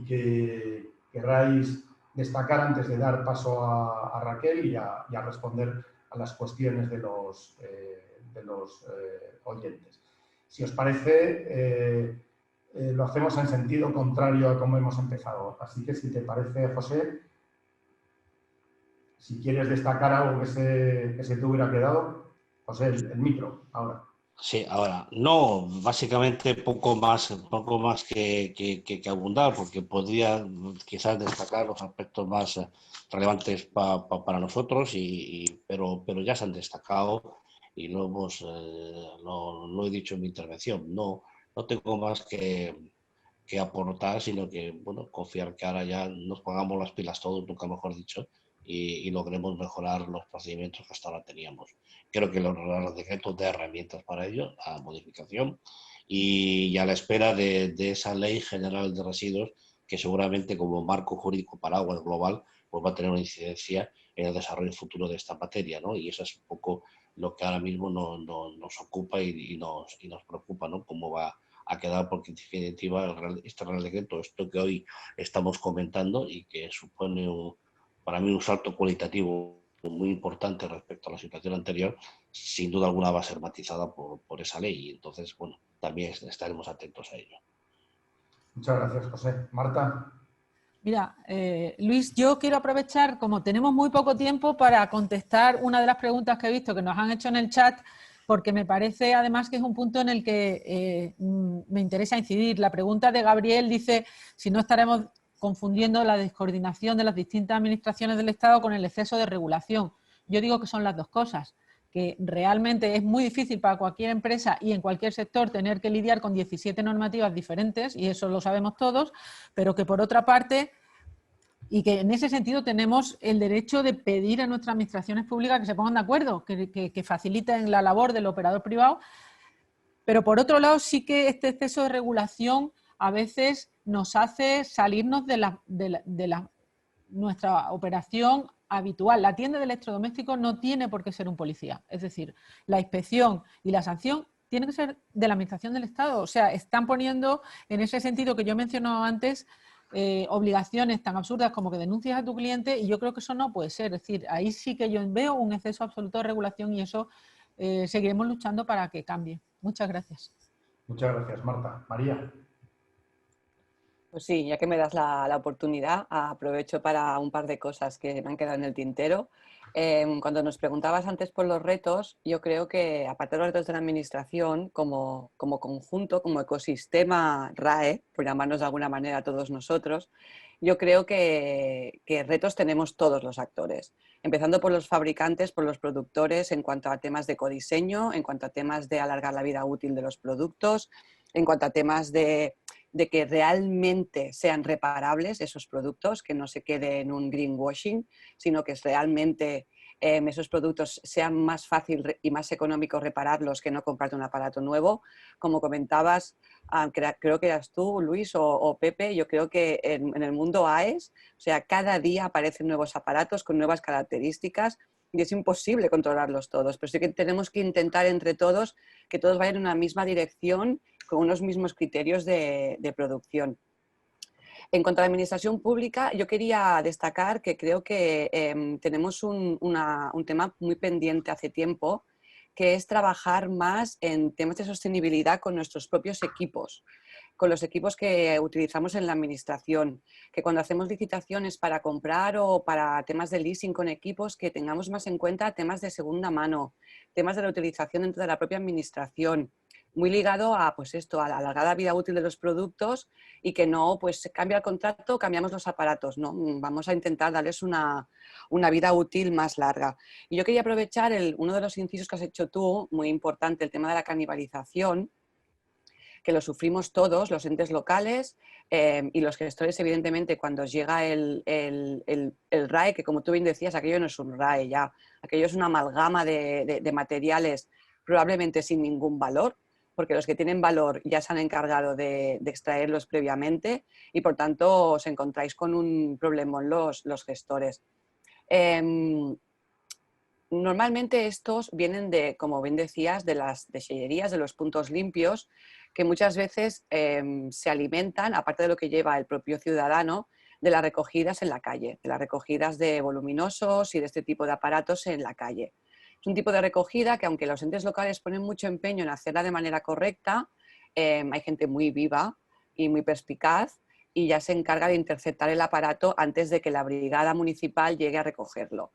que querráis destacar antes de dar paso a Raquel y a responder a las cuestiones de los oyentes. Si os parece, lo hacemos en sentido contrario a como hemos empezado. Así que si te parece, José, Si quieres destacar algo que se te hubiera quedado, José, el micro, ahora.
Sí, ahora, no, básicamente poco más que abundar, porque podría quizás destacar los aspectos más relevantes para nosotros, pero ya se han destacado y lo he dicho en mi intervención. No tengo más que aportar, sino que, bueno, confiar que ahora ya nos pongamos las pilas todos, nunca mejor dicho, y logremos mejorar los procedimientos que hasta ahora teníamos. Creo que los decretos de herramientas para ello, la modificación, y a la espera de esa ley general de residuos que seguramente como marco jurídico paraguas global pues va a tener una incidencia en el desarrollo futuro de esta materia, ¿no? Y eso es un poco lo que ahora mismo nos ocupa y nos preocupa, ¿no? Cómo va a quedar, porque en definitiva este Real Decreto, esto que hoy estamos comentando y que supone para mí un salto cualitativo muy importante respecto a la situación anterior, sin duda alguna va a ser matizada por esa ley y entonces, bueno, también estaremos atentos a ello.
Muchas gracias, José. Marta.
Mira, Luis, yo quiero aprovechar, como tenemos muy poco tiempo, para contestar una de las preguntas que he visto que nos han hecho en el chat, porque me parece además que es un punto en el que me interesa incidir. La pregunta de Gabriel dice si no estaremos confundiendo la descoordinación de las distintas administraciones del Estado con el exceso de regulación. Yo digo que son las dos cosas, que realmente es muy difícil para cualquier empresa y en cualquier sector tener que lidiar con 17 normativas diferentes, y eso lo sabemos todos, pero que por otra parte, y que en ese sentido tenemos el derecho de pedir a nuestras administraciones públicas que se pongan de acuerdo, que faciliten la labor del operador privado, pero por otro lado sí que este exceso de regulación a veces nos hace salirnos de nuestra operación habitual. La tienda de electrodomésticos no tiene por qué ser un policía. Es decir, la inspección y la sanción tienen que ser de la Administración del Estado. O sea, están poniendo, en ese sentido que yo he mencionado antes, obligaciones tan absurdas como que denuncias a tu cliente, y yo creo que eso no puede ser. Es decir, ahí sí que yo veo un exceso absoluto de regulación y eso seguiremos luchando para que cambie. Muchas gracias.
Muchas gracias, Marta. María.
Pues sí, ya que me das la oportunidad, aprovecho para un par de cosas que me han quedado en el tintero. Cuando nos preguntabas antes por los retos, yo creo que aparte de los retos de la administración, como conjunto, como ecosistema RAE, por llamarnos de alguna manera a todos nosotros, yo creo que retos tenemos todos los actores, empezando por los fabricantes, por los productores, en cuanto a temas de ecodiseño, en cuanto a temas de alargar la vida útil de los productos, en cuanto a temas de que realmente sean reparables esos productos, que no se quede en un greenwashing, sino que realmente esos productos sean más fácil y más económico repararlos que no comprarte un aparato nuevo. Como comentabas, creo que eras tú, Luis o Pepe, yo creo que en el mundo AES, o sea, cada día aparecen nuevos aparatos con nuevas características y es imposible controlarlos todos, pero sí que tenemos que intentar entre todos que todos vayan en una misma dirección con unos mismos criterios de producción. En cuanto a la administración pública, yo quería destacar que creo que tenemos un tema muy pendiente hace tiempo, que es trabajar más en temas de sostenibilidad con nuestros propios equipos, con los equipos que utilizamos en la administración, que cuando hacemos licitaciones para comprar o para temas de leasing con equipos, que tengamos más en cuenta temas de segunda mano, temas de la utilización dentro de la propia administración, muy ligado a, pues esto, a la alargada vida útil de los productos y que no, pues se cambia el contrato, cambiamos los aparatos, ¿no? Vamos a intentar darles una vida útil más larga. Y yo quería aprovechar uno de los incisos que has hecho tú, muy importante, el tema de la canibalización, que lo sufrimos todos, los entes locales y los gestores, evidentemente, cuando llega el RAE, que como tú bien decías, aquello no es un RAE ya, aquello es una amalgama de materiales probablemente sin ningún valor, porque los que tienen valor ya se han encargado de extraerlos previamente y, por tanto, os encontráis con un problemón los gestores. Normalmente estos vienen de, como bien decías, de las dexellerías, de los puntos limpios, que muchas veces se alimentan, aparte de lo que lleva el propio ciudadano, de las recogidas en la calle, de las recogidas de voluminosos y de este tipo de aparatos en la calle. Es un tipo de recogida que, aunque los entes locales ponen mucho empeño en hacerla de manera correcta, hay gente muy viva y muy perspicaz y ya se encarga de interceptar el aparato antes de que la brigada municipal llegue a recogerlo.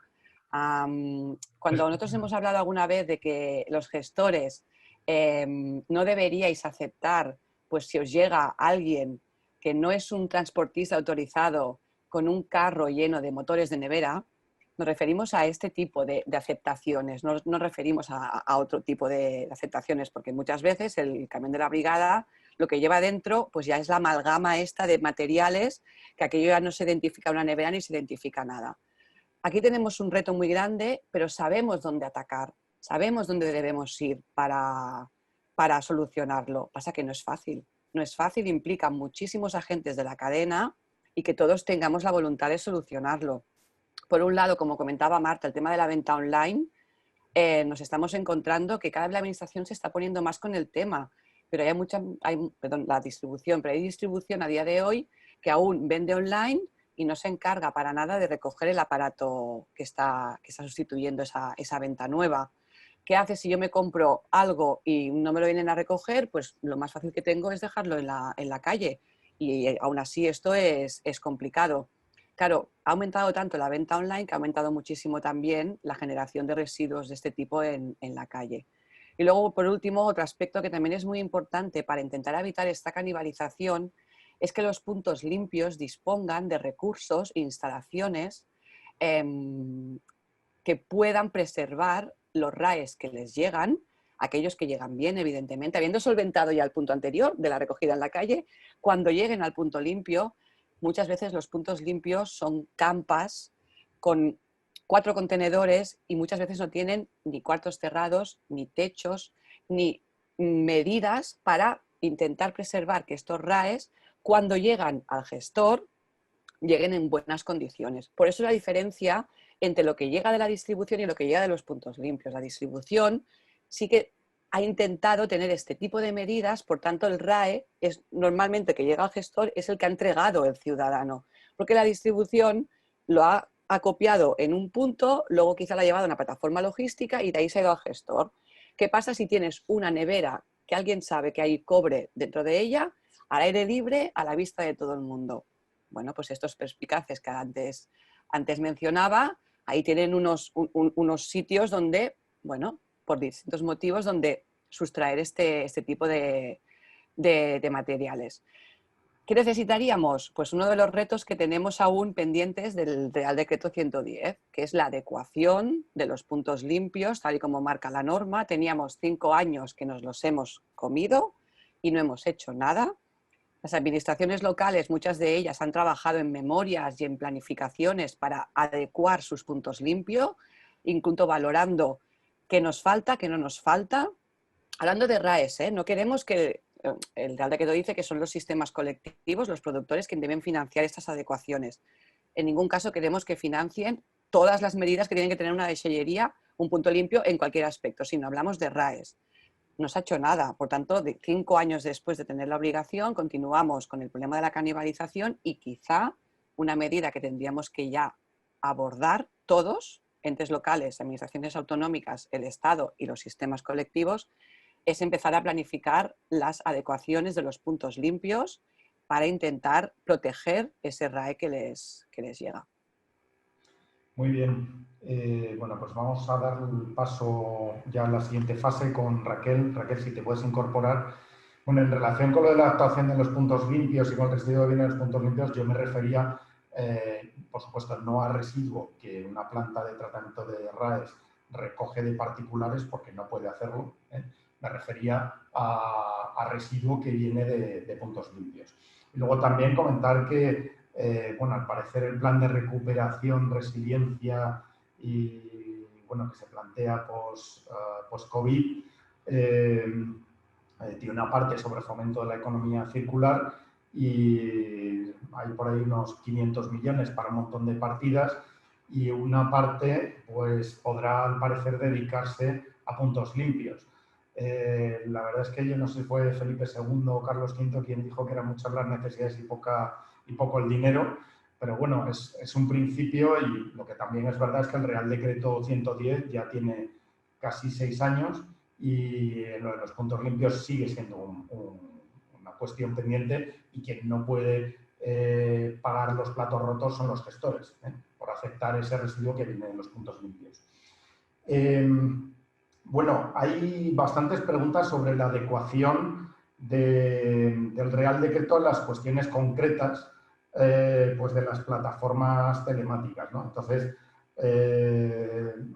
Cuando nosotros hemos hablado alguna vez de que los gestores no deberíais aceptar, pues si os llega alguien que no es un transportista autorizado con un carro lleno de motores de nevera, nos referimos a este tipo de aceptaciones, no nos referimos a otro tipo de aceptaciones, porque muchas veces el camión de la brigada lo que lleva dentro pues ya es la amalgama esta de materiales, que aquello ya no se identifica una nevera ni se identifica nada. Aquí tenemos un reto muy grande, pero sabemos dónde atacar, sabemos dónde debemos ir para solucionarlo. Pasa que no es fácil. No es fácil, implica muchísimos agentes de la cadena y que todos tengamos la voluntad de solucionarlo. Por un lado, como comentaba Marta, el tema de la venta online, nos estamos encontrando que cada vez la administración se está poniendo más con el tema, pero la distribución, pero hay distribución a día de hoy que aún vende online y no se encarga para nada de recoger el aparato que está sustituyendo esa venta nueva. ¿Qué hace si yo me compro algo y no me lo vienen a recoger? Pues lo más fácil que tengo es dejarlo en la calle y aún así esto es complicado. Claro, ha aumentado tanto la venta online que ha aumentado muchísimo también la generación de residuos de este tipo en la calle. Y luego, por último, otro aspecto que también es muy importante para intentar evitar esta canibalización es que los puntos limpios dispongan de recursos e instalaciones que puedan preservar los RAEs que les llegan, aquellos que llegan bien, evidentemente, habiendo solventado ya el punto anterior de la recogida en la calle, cuando lleguen al punto limpio, muchas veces los puntos limpios son campas con 4 contenedores y muchas veces no tienen ni cuartos cerrados, ni techos, ni medidas para intentar preservar que estos RAEs, cuando llegan al gestor, lleguen en buenas condiciones. Por eso la diferencia entre lo que llega de la distribución y lo que llega de los puntos limpios. La distribución sí que ha intentado tener este tipo de medidas, por tanto el RAE es normalmente que llega al gestor es el que ha entregado el ciudadano, porque la distribución lo ha copiado en un punto, luego quizá la ha llevado a una plataforma logística y de ahí se ha ido al gestor. ¿Qué pasa si tienes una nevera que alguien sabe que hay cobre dentro de ella, al aire libre, a la vista de todo el mundo? Bueno, pues estos perspicaces que antes mencionaba, ahí tienen unos sitios donde, bueno, por distintos motivos, donde sustraer este tipo de materiales. ¿Qué necesitaríamos? Pues uno de los retos que tenemos aún pendientes del Real Decreto 110, que es la adecuación de los puntos limpios, tal y como marca la norma. Teníamos 5 años que nos los hemos comido y no hemos hecho nada. Las administraciones locales, muchas de ellas han trabajado en memorias y en planificaciones para adecuar sus puntos limpios, incluso valorando qué nos falta, qué no nos falta. Hablando de RAEs, no queremos que el Real Decreto dice que son los sistemas colectivos, los productores, quienes deben financiar estas adecuaciones. En ningún caso queremos que financien todas las medidas que tienen que tener una desellería, un punto limpio en cualquier aspecto, sino hablamos de RAEs. No se ha hecho nada, por tanto, 5 años después de tener la obligación, continuamos con el problema de la canibalización y quizá una medida que tendríamos que ya abordar todos, entes locales, administraciones autonómicas, el Estado y los sistemas colectivos, es empezar a planificar las adecuaciones de los puntos limpios para intentar proteger ese RAE que les llega.
Muy bien. Bueno, pues vamos a dar el paso ya a la siguiente fase con Raquel. Raquel, si te puedes incorporar. Bueno, en relación con lo de la actuación de los puntos limpios y con el residuo que viene de los puntos limpios, yo me refería, por supuesto, no a residuo que una planta de tratamiento de RAEs recoge de particulares porque no puede hacerlo. Me refería a residuo que viene de puntos limpios. Y luego también comentar que, bueno, al parecer el plan de recuperación, resiliencia y, bueno, que se plantea post-COVID, tiene una parte sobre fomento de la economía circular y hay por ahí unos 500 millones para un montón de partidas y una parte pues podrá al parecer dedicarse a puntos limpios. La verdad es que yo no sé si fue Felipe II o Carlos V quien dijo que eran muchas las necesidades y poco el dinero, pero bueno, es un principio y lo que también es verdad es que el Real Decreto 110 ya tiene casi 6 años y lo de los puntos limpios sigue siendo una cuestión pendiente y quien no puede pagar los platos rotos son los gestores. por aceptar ese residuo que viene de los puntos limpios. Bueno, hay bastantes preguntas sobre la adecuación del Real Decreto a las cuestiones concretas pues de las plataformas telemáticas, ¿no? Entonces,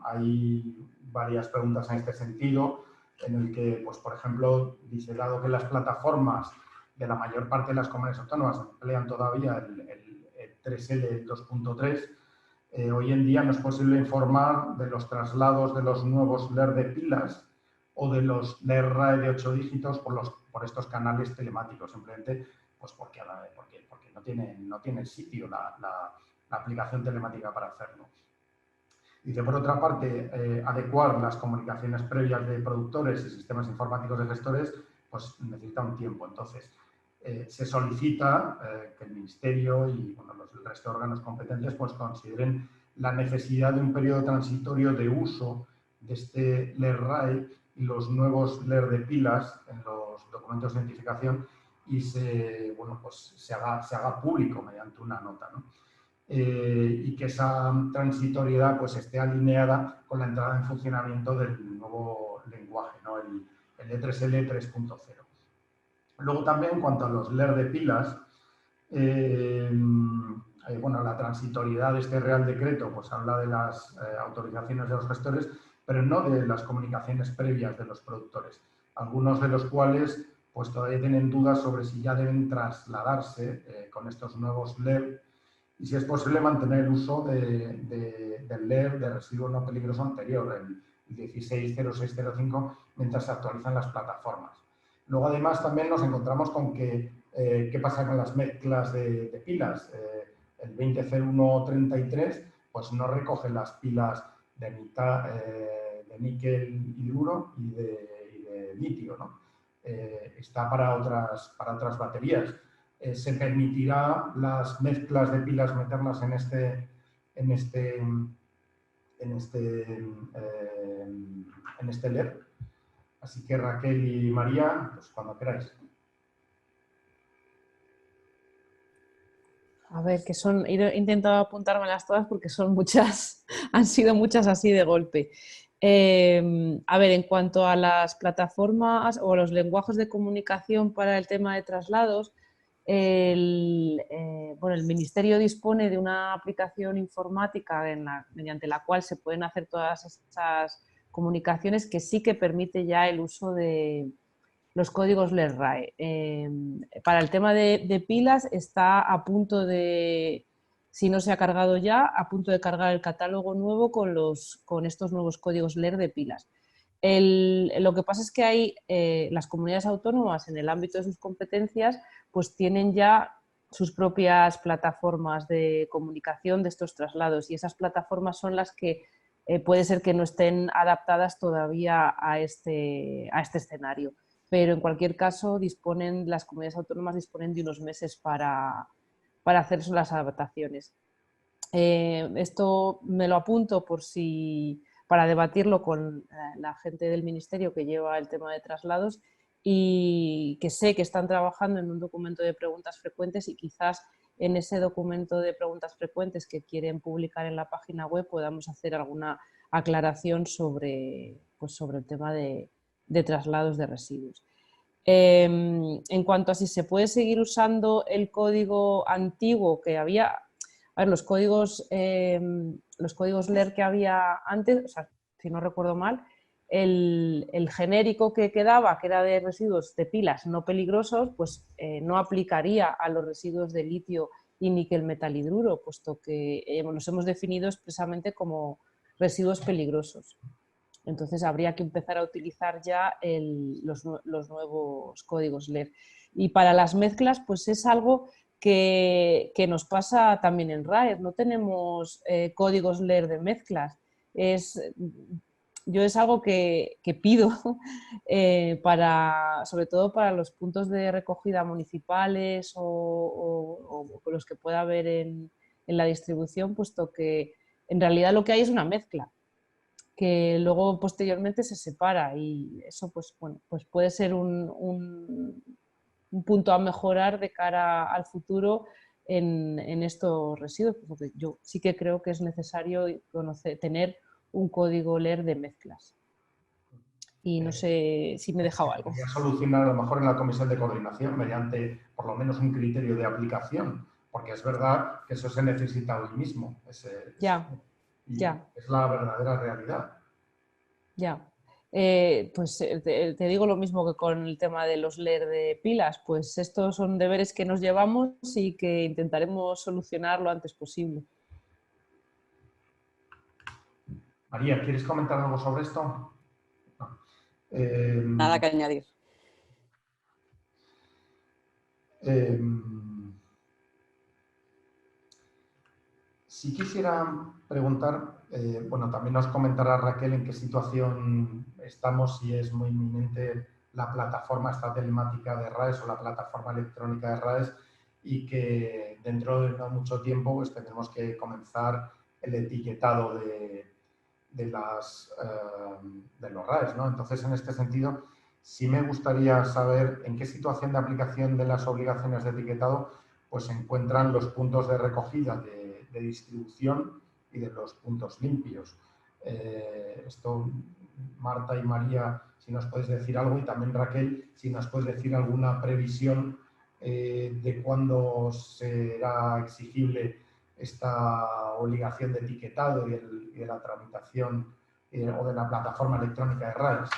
hay varias preguntas en este sentido, en el que, pues, por ejemplo, dice, dado que las plataformas de la mayor parte de las comunidades autónomas emplean todavía el 3L, el 2.3, hoy en día no es posible informar de los traslados de los nuevos LER de pilas o de los LER RAE de 8 dígitos por estos canales telemáticos, simplemente pues porque no tiene sitio la aplicación telemática para hacerlo. Dice, por otra parte, adecuar las comunicaciones previas de productores y sistemas informáticos de gestores, pues necesita un tiempo. Entonces, se solicita que el Ministerio y bueno, el resto de órganos competentes pues consideren la necesidad de un periodo transitorio de uso de este LER RAE y los nuevos LER de pilas en los documentos de identificación y se haga público mediante una nota, ¿no? Y que esa transitoriedad pues esté alineada con la entrada en funcionamiento del nuevo lenguaje, ¿no? el E3L 3.0. Luego también, en cuanto a los LER de pilas, bueno, la transitoriedad de este Real Decreto pues habla de las autorizaciones de los gestores, pero no de las comunicaciones previas de los productores, algunos de los cuales pues todavía tienen dudas sobre si ya deben trasladarse con estos nuevos LER y si es posible mantener el uso del LER de residuo no peligroso anterior, el 160605, mientras se actualizan las plataformas. Luego, además, también nos encontramos con que, ¿qué pasa con las mezclas de pilas? El 200133 pues no recoge las pilas de níquel hidruro y de litio, ¿no? Está para otras baterías. Se permitirá las mezclas de pilas meterlas en este LER. Así que Raquel y María, pues cuando queráis.
A ver, que son, he intentado apuntármelas todas porque son muchas, han sido muchas así de golpe. A ver, en cuanto a las plataformas o los lenguajes de comunicación para el tema de traslados, bueno, el Ministerio dispone de una aplicación informática mediante la cual se pueden hacer todas esas comunicaciones que sí que permite ya el uso de los códigos LER RAE. Para el tema de pilas está a punto de, si no se ha cargado ya, a punto de cargar el catálogo nuevo con estos nuevos códigos LER de pilas. Lo que pasa es que hay las comunidades autónomas en el ámbito de sus competencias pues tienen ya sus propias plataformas de comunicación de estos traslados y esas plataformas son las que puede ser que no estén adaptadas todavía a este escenario. Pero en cualquier caso las comunidades autónomas disponen de unos meses para hacer las adaptaciones. Esto me lo apunto para debatirlo con la gente del Ministerio que lleva el tema de traslados y que sé que están trabajando en un documento de preguntas frecuentes y quizás en ese documento de preguntas frecuentes que quieren publicar en la página web podamos hacer alguna aclaración sobre el tema de traslados de residuos. En cuanto a si se puede seguir usando el código antiguo que había, a ver, los códigos LER que había antes, o sea, si no recuerdo mal, el genérico que quedaba, que era de residuos de pilas no peligrosos, pues no aplicaría a los residuos de litio y níquel metalhidruro, puesto que los hemos definido expresamente como residuos peligrosos. Entonces habría que empezar a utilizar ya los nuevos códigos LER. Y para las mezclas, pues es algo que nos pasa también en RAE. No tenemos códigos LER de mezclas. Yo es algo que pido sobre todo para los puntos de recogida municipales o los que pueda haber en la distribución, puesto que en realidad lo que hay es una mezcla que luego posteriormente se separa y eso pues, bueno, pues puede ser un punto a mejorar de cara al futuro en estos residuos, porque yo sí que creo que es necesario tener un código LER de mezclas. Y no sé si me he dejado algo.
Podría solucionar a lo mejor en la comisión de coordinación mediante por lo menos un criterio de aplicación, porque es verdad que eso se necesita hoy mismo.
Ya.
Es la verdadera realidad.
Ya. Pues te digo lo mismo que con el tema de los LER de pilas, pues estos son deberes que nos llevamos y que intentaremos solucionar lo antes posible.
María, ¿quieres comentar algo sobre esto? No.
Nada que añadir.
Si quisiera preguntar, bueno, también nos comentará Raquel en qué situación estamos, si es muy inminente la plataforma esta telemática de RAES o la plataforma electrónica de RAES, y que dentro de no mucho tiempo pues, tendremos que comenzar el etiquetado de los RAES, ¿no? Entonces, en este sentido, sí me gustaría saber en qué situación de aplicación de las obligaciones de etiquetado pues, se encuentran los puntos de recogida de distribución y de los puntos limpios. Esto, Marta y María, si nos podéis decir algo, y también Raquel, si nos puedes decir alguna previsión de cuándo será exigible esta obligación de etiquetado y de la tramitación o de la plataforma electrónica de RAES.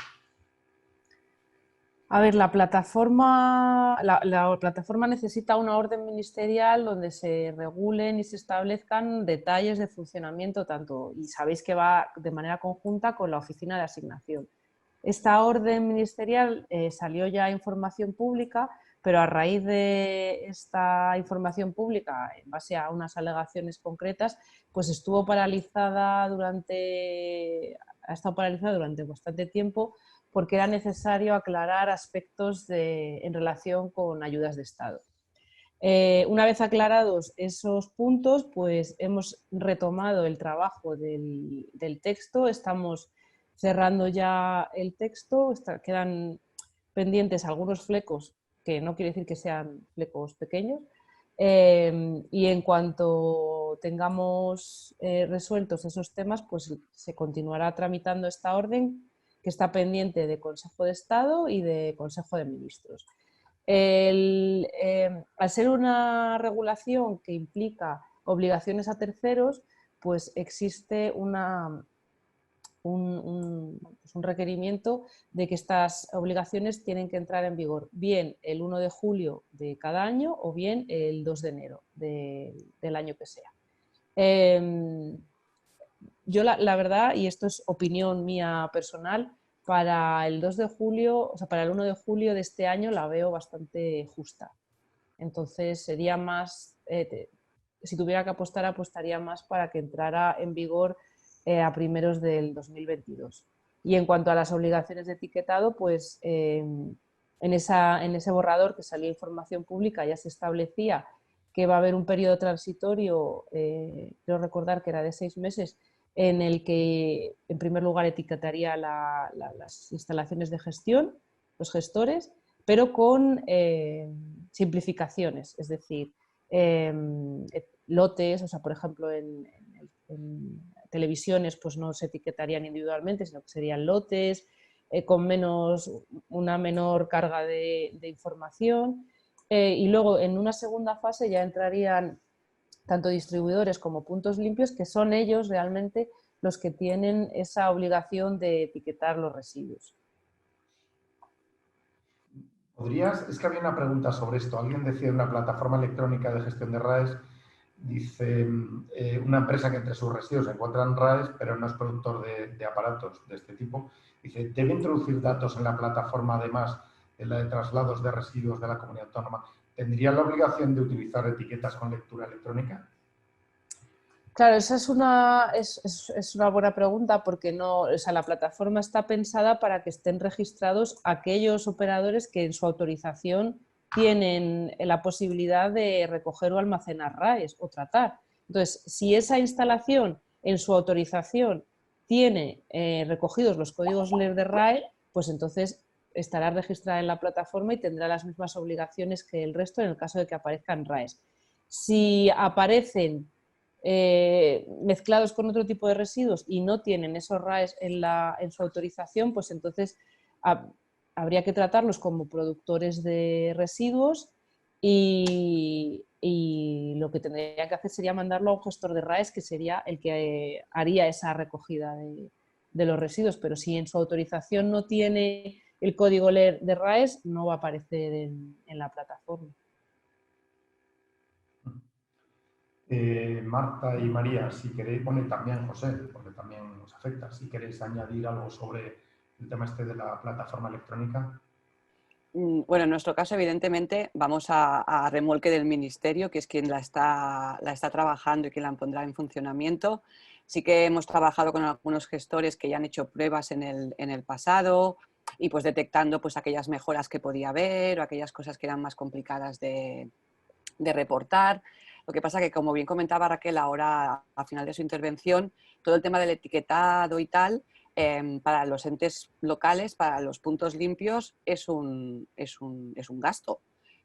A ver, la plataforma necesita una orden ministerial donde se regulen y se establezcan detalles de funcionamiento tanto, y sabéis que va de manera conjunta con la oficina de asignación. Esta orden ministerial salió ya a información pública, pero a raíz de esta información pública, en base a unas alegaciones concretas, pues ha estado paralizada durante bastante tiempo, porque era necesario aclarar aspectos en relación con ayudas de Estado. Una vez aclarados esos puntos, pues hemos retomado el trabajo del texto, estamos cerrando ya el texto, quedan pendientes algunos flecos, que no quiere decir que sean flecos pequeños, y en cuanto tengamos resueltos esos temas, pues se continuará tramitando esta orden, que está pendiente de Consejo de Estado y de Consejo de Ministros. Al ser una regulación que implica obligaciones a terceros, pues existe un requerimiento de que estas obligaciones tienen que entrar en vigor bien el 1 de julio de cada año o bien el 2 de enero del año que sea. Yo la verdad, y esto es opinión mía personal, para el 2 de julio, o sea, para el 1 de julio de este año la veo bastante justa. Entonces sería más, si tuviera que apostar, apostaría más para que entrara en vigor a primeros del 2022. Y en cuanto a las obligaciones de etiquetado, pues en ese borrador que salió información pública ya se establecía que va a haber un periodo transitorio, quiero recordar que era de 6 meses, en el que en primer lugar etiquetaría las instalaciones de gestión, los gestores, pero con simplificaciones, es decir, lotes, o sea, por ejemplo, en televisiones pues no se etiquetarían individualmente, sino que serían lotes, con una menor carga de información, y luego en una segunda fase ya entrarían tanto distribuidores como puntos limpios, que son ellos realmente los que tienen esa obligación de etiquetar los residuos.
Es que había una pregunta sobre esto. Alguien decía en una plataforma electrónica de gestión de RAES, dice una empresa que entre sus residuos se encuentran RAES, pero no es productor de aparatos de este tipo. Dice, ¿debe introducir datos en la plataforma además de la de traslados de residuos de la comunidad autónoma? ¿Tendría la obligación de utilizar etiquetas con lectura electrónica?
Claro, esa es una buena pregunta, porque no, o sea, la plataforma está pensada para que estén registrados aquellos operadores que en su autorización tienen la posibilidad de recoger o almacenar RAES o tratar. Entonces, si esa instalación en su autorización tiene recogidos los códigos LER de RAE, pues entonces estará registrada en la plataforma y tendrá las mismas obligaciones que el resto en el caso de que aparezcan RAES. Si aparecen mezclados con otro tipo de residuos y no tienen esos RAEs en su autorización, pues entonces habría que tratarlos como productores de residuos y lo que tendría que hacer sería mandarlo a un gestor de RAEs, que sería el que haría esa recogida de los residuos, pero si en su autorización no tiene el código de RAEs, no va a aparecer en la plataforma.
Marta y María, si queréis, bueno, y también José, porque también nos afecta, si queréis añadir algo sobre el tema este de la plataforma electrónica.
Bueno, en nuestro caso, evidentemente, vamos a remolque del Ministerio, que es quien la está trabajando y quien la pondrá en funcionamiento. Sí que hemos trabajado con algunos gestores que ya han hecho pruebas en el pasado y pues detectando pues aquellas mejoras que podía haber o aquellas cosas que eran más complicadas de reportar. Lo que pasa que, como bien comentaba Raquel ahora al final de su intervención, todo el tema del etiquetado y tal, para los entes locales, para los puntos limpios, es un gasto.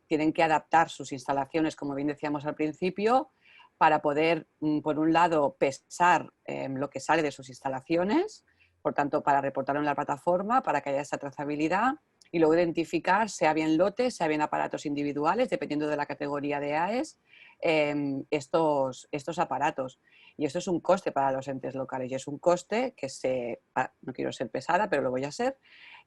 Tienen que adaptar sus instalaciones, como bien decíamos al principio, para poder, por un lado, pesar lo que sale de sus instalaciones, por tanto, para reportarlo en la plataforma, para que haya esta trazabilidad, y luego identificar, sea bien lotes, sea bien aparatos individuales, dependiendo de la categoría de AES, estos aparatos. Y esto es un coste para los entes locales y es un coste que no quiero ser pesada, pero lo voy a ser,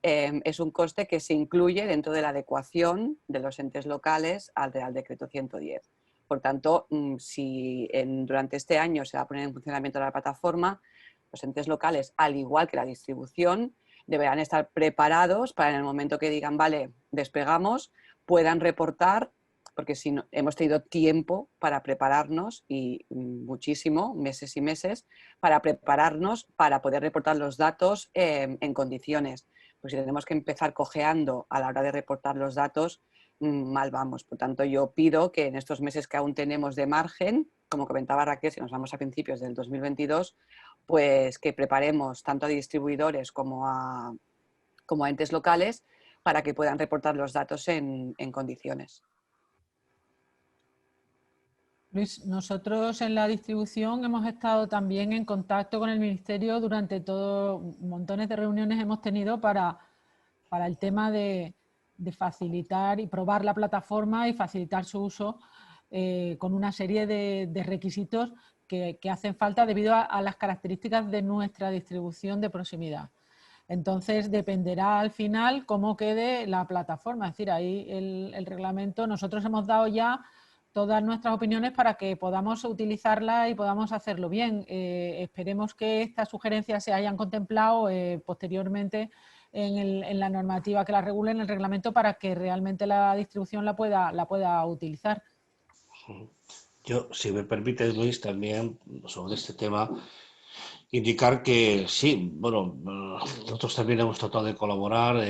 es un coste que se incluye dentro de la adecuación de los entes locales al Real Decreto 110. Por tanto, si durante este año se va a poner en funcionamiento la plataforma, los entes locales, al igual que la distribución, deberán estar preparados para en el momento que digan, vale, despegamos, puedan reportar, porque si no, hemos tenido tiempo para prepararnos y muchísimo, meses y meses, para prepararnos para poder reportar los datos en condiciones. Pues si tenemos que empezar cojeando a la hora de reportar los datos, mal vamos. Por tanto, yo pido que en estos meses que aún tenemos de margen, como comentaba Raquel, si nos vamos a principios del 2022, pues que preparemos tanto a distribuidores como a entes locales para que puedan reportar los datos en condiciones.
Luis, nosotros en la distribución hemos estado también en contacto con el Ministerio durante montones de reuniones hemos tenido para el tema de facilitar y probar la plataforma y facilitar su uso con una serie de requisitos que hacen falta debido a las características de nuestra distribución de proximidad. Entonces, dependerá al final cómo quede la plataforma. Es decir, ahí el reglamento, nosotros hemos dado ya todas nuestras opiniones para que podamos utilizarla y podamos hacerlo bien. Esperemos que estas sugerencias se hayan contemplado posteriormente en la normativa que la regule, en el reglamento, para que realmente la distribución la pueda utilizar.
Yo, si me permites, Luis, también sobre este tema, indicar que sí, bueno, nosotros también hemos tratado de colaborar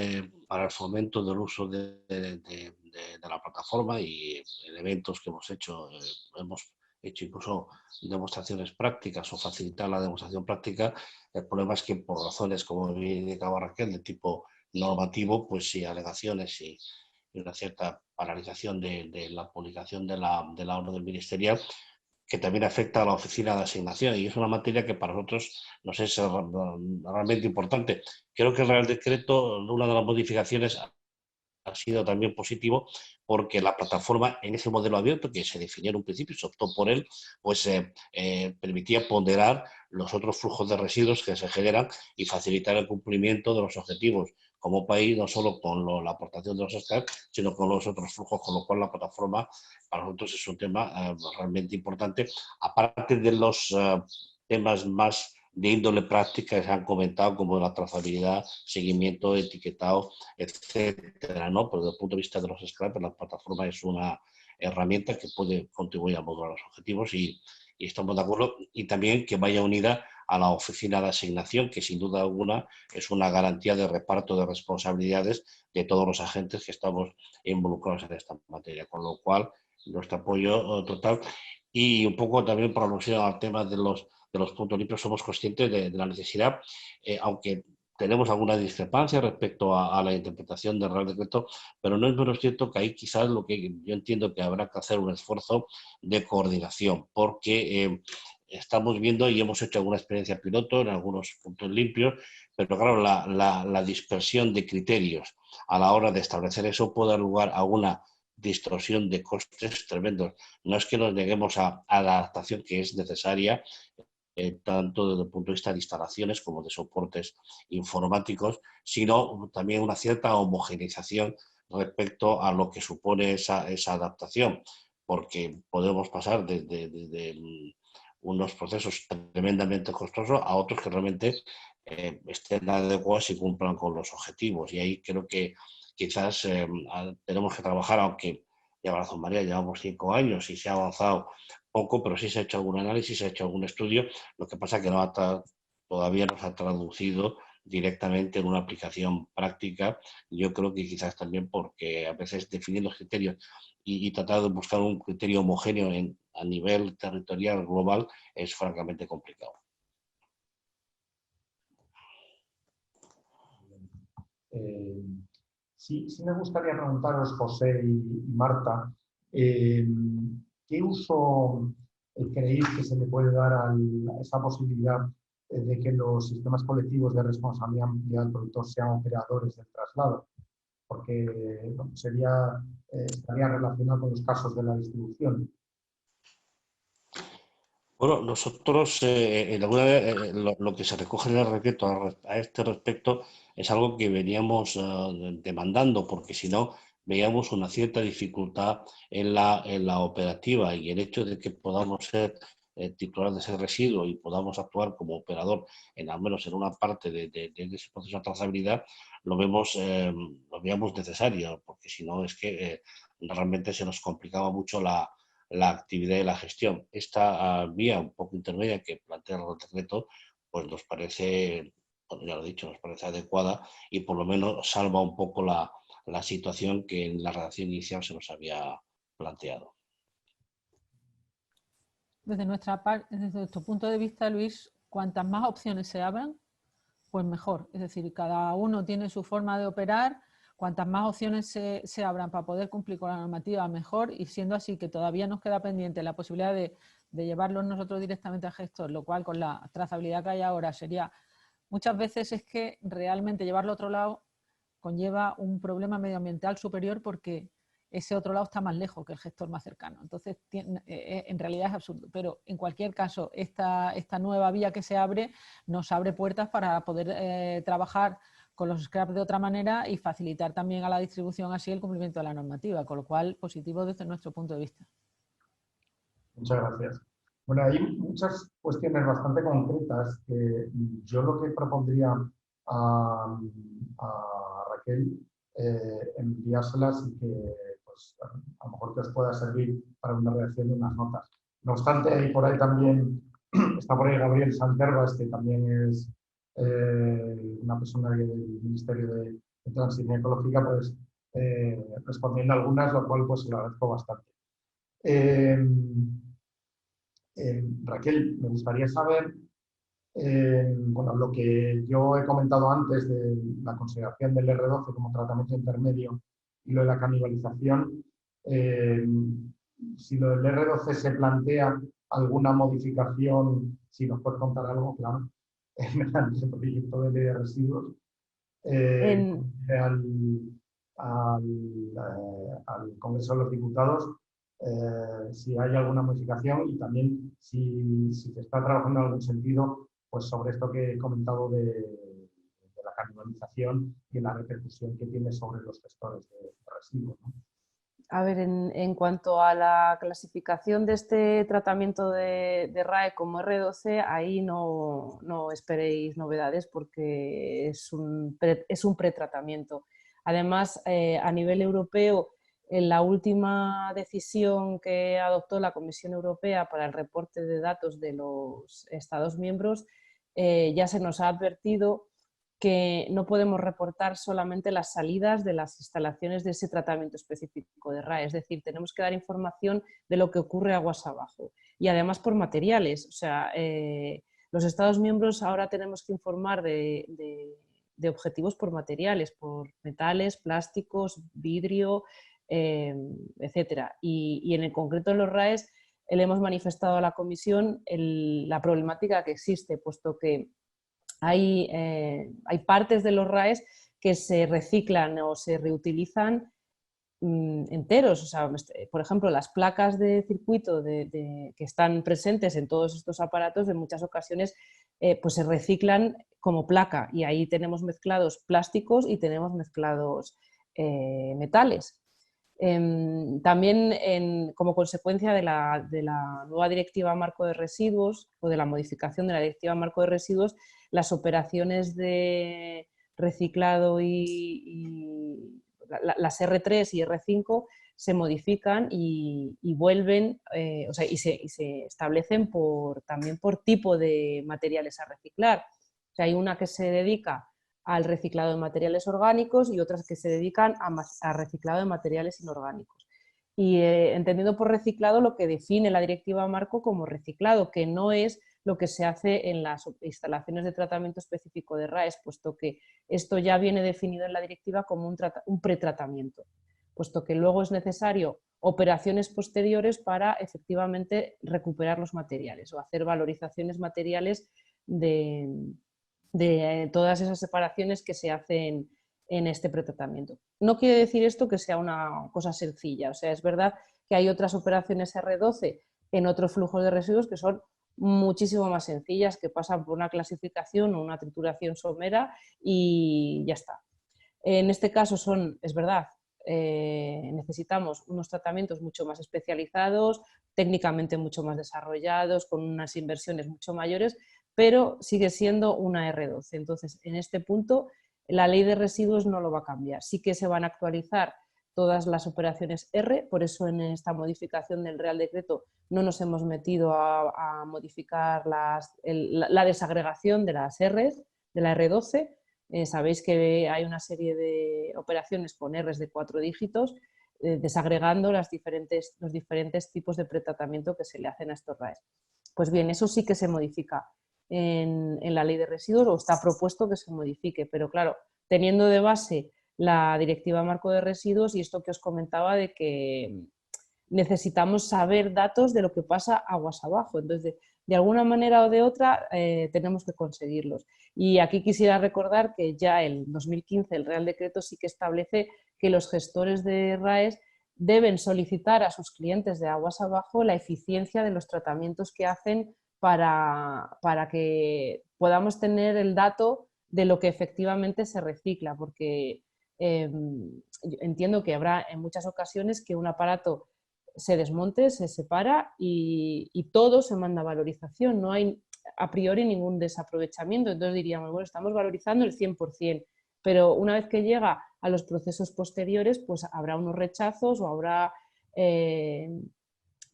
para el fomento del uso de la plataforma y en eventos que hemos hecho incluso demostraciones prácticas o facilitar la demostración práctica. El problema es que por razones, como indicaba Raquel, de tipo normativo, pues sí, alegaciones y una cierta paralización de la publicación de la orden del Ministerio, que también afecta a la oficina de asignación, y es una materia que para nosotros nos es realmente importante. Creo que el Real Decreto, una de las modificaciones ha sido también positivo, porque la plataforma en ese modelo abierto que se definió en un principio y se optó por él, pues permitía ponderar los otros flujos de residuos que se generan y facilitar el cumplimiento de los objetivos como país, no solo con la aportación de los SCAR, sino con los otros flujos, con lo cual la plataforma para nosotros es un tema realmente importante, aparte de los temas más de índole práctica que se han comentado, como la trazabilidad, seguimiento, etiquetado, etcétera, ¿no? Pero desde el punto de vista de los scraps, la plataforma es una herramienta que puede contribuir a modular los objetivos y estamos de acuerdo, y también que vaya unida a la oficina de asignación, que sin duda alguna es una garantía de reparto de responsabilidades de todos los agentes que estamos involucrados en esta materia, con lo cual nuestro apoyo total. Y un poco también por alusión al tema de los puntos limpios, somos conscientes de la necesidad, aunque tenemos alguna discrepancia respecto a la interpretación del Real Decreto, pero no es menos cierto que ahí quizás lo que yo entiendo que habrá que hacer un esfuerzo de coordinación, porque estamos viendo y hemos hecho alguna experiencia piloto en algunos puntos limpios, pero claro, la dispersión de criterios a la hora de establecer eso puede dar lugar a una distorsión de costes tremendos. No es que nos neguemos a la adaptación que es necesaria, tanto desde el punto de vista de instalaciones como de soportes informáticos, sino también una cierta homogeneización respecto a lo que supone esa adaptación, porque podemos pasar desde unos procesos tremendamente costosos a otros que realmente estén adecuados y cumplan con los objetivos. Y ahí creo que quizás tenemos que trabajar, aunque ya razón María, llevamos 5 años y se ha avanzado poco, pero sí se ha hecho algún análisis, se ha hecho algún estudio, lo que pasa es que todavía no se ha traducido directamente en una aplicación práctica. Yo creo que quizás también porque a veces definir los criterios y tratar de buscar un criterio homogéneo a nivel territorial global es francamente complicado.
Sí me gustaría preguntaros, José y Marta, ¿qué uso creéis que se le puede dar a esa posibilidad de que los sistemas colectivos de responsabilidad del productor sean operadores del traslado? Porque estaría relacionado con los casos de la distribución.
Bueno, nosotros, lo que se recoge en el decreto a este respecto es algo que veníamos demandando, porque si no, veíamos una cierta dificultad en la operativa, y el hecho de que podamos ser titular de ese residuo y podamos actuar como operador, al menos en una parte de ese proceso de trazabilidad, lo veíamos necesario, porque si no es que realmente se nos complicaba mucho la actividad y la gestión. Esta vía un poco intermedia que plantea el decreto, pues nos parece, bueno, ya lo he dicho, nos parece adecuada y por lo menos salva un poco la situación que en la redacción inicial se nos había planteado.
Desde nuestro punto de vista, Luis, cuantas más opciones se abran, pues mejor. Es decir, cada uno tiene su forma de operar. Cuantas más opciones se abran para poder cumplir con la normativa, mejor, y siendo así que todavía nos queda pendiente la posibilidad de llevarlo nosotros directamente al gestor, lo cual con la trazabilidad que hay ahora sería, muchas veces es que realmente llevarlo a otro lado conlleva un problema medioambiental superior porque ese otro lado está más lejos que el gestor más cercano. Entonces, en realidad es absurdo. Pero en cualquier caso, esta nueva vía que se abre nos abre puertas para poder trabajar con los scraps de otra manera y facilitar también a la distribución así el cumplimiento de la normativa, con lo cual positivo desde nuestro punto de vista.
Muchas gracias. Bueno, hay muchas cuestiones bastante concretas que yo lo que propondría a Raquel enviárselas y que pues, a lo mejor que os pueda servir para una redacción de unas notas. No obstante, hay por ahí también, está por ahí Gabriel Santervas, que también es una persona del Ministerio de Transición Ecológica, pues respondiendo a algunas, lo cual pues lo agradezco bastante. Raquel, me gustaría saber, bueno, lo que yo he comentado antes de la consideración del R12 como tratamiento intermedio y lo de la canibalización, si lo del R12 se plantea alguna modificación, si nos puedes contar algo, claro, en el proyecto de ley de residuos, al Congreso de los Diputados, si hay alguna modificación y también si se está trabajando en algún sentido pues sobre esto que he comentado de la canibalización y la repercusión que tiene sobre los gestores de residuos, ¿no?
A ver, en cuanto a la clasificación de este tratamiento de RAE como R12, ahí no esperéis novedades porque es un pretratamiento. Además, a nivel europeo, en la última decisión que adoptó la Comisión Europea para el reporte de datos de los Estados miembros, ya se nos ha advertido que no podemos reportar solamente las salidas de las instalaciones de ese tratamiento específico de RAE, es decir, tenemos que dar información de lo que ocurre aguas abajo y además por materiales, o sea, los Estados miembros ahora tenemos que informar de objetivos por materiales, por metales, plásticos, vidrio, etcétera. Y en el concreto en los RAEs le hemos manifestado a la Comisión la problemática que existe, puesto que hay partes de los RAEs que se reciclan o se reutilizan enteros. O sea, por ejemplo, las placas de circuito que están presentes en todos estos aparatos en muchas ocasiones pues se reciclan como placa, y ahí tenemos mezclados plásticos y tenemos mezclados metales. También como consecuencia de la nueva Directiva Marco de Residuos, o de la modificación de la Directiva Marco de Residuos, las operaciones de reciclado y las R3 y R5 se modifican y vuelven, o sea, y se establecen también por tipo de materiales a reciclar. O sea, hay una que se dedica al reciclado de materiales orgánicos y otras que se dedican a reciclado de materiales inorgánicos. Y entendiendo por reciclado lo que define la Directiva Marco como reciclado, que no es lo que se hace en las instalaciones de tratamiento específico de RAEs, puesto que esto ya viene definido en la directiva como un pretratamiento, puesto que luego es necesario operaciones posteriores para efectivamente recuperar los materiales o hacer valorizaciones materiales de todas esas separaciones que se hacen en este pretratamiento. No quiere decir esto que sea una cosa sencilla, o sea, es verdad que hay otras operaciones R12 en otros flujos de residuos que son muchísimo más sencillas, que pasan por una clasificación o una trituración somera y ya está. En este caso es verdad, necesitamos unos tratamientos mucho más especializados, técnicamente mucho más desarrollados, con unas inversiones mucho mayores, pero sigue siendo una R12. Entonces, en este punto, la ley de residuos no lo va a cambiar. Sí que se van a actualizar todas las operaciones R, por eso en esta modificación del Real Decreto no nos hemos metido a modificar la desagregación de las R, de la R12. Sabéis que hay una serie de operaciones con Rs de 4 dígitos, desagregando los diferentes tipos de pretratamiento que se le hacen a estos RAEs. Pues bien, eso sí que se modifica en la ley de residuos, o está propuesto que se modifique, pero claro, teniendo de base la Directiva Marco de Residuos y esto que os comentaba de que necesitamos saber datos de lo que pasa aguas abajo. Entonces, de alguna manera o de otra tenemos que conseguirlos. Y aquí quisiera recordar que ya en 2015 el Real Decreto sí que establece que los gestores de RAEs deben solicitar a sus clientes de aguas abajo la eficiencia de los tratamientos que hacen para que podamos tener el dato de lo que efectivamente se recicla, porque entiendo que habrá en muchas ocasiones que un aparato se desmonte, se separa y todo se manda a valorización, no hay a priori ningún desaprovechamiento. Entonces diríamos, bueno, estamos valorizando el 100%, pero una vez que llega a los procesos posteriores, pues habrá unos rechazos o habrá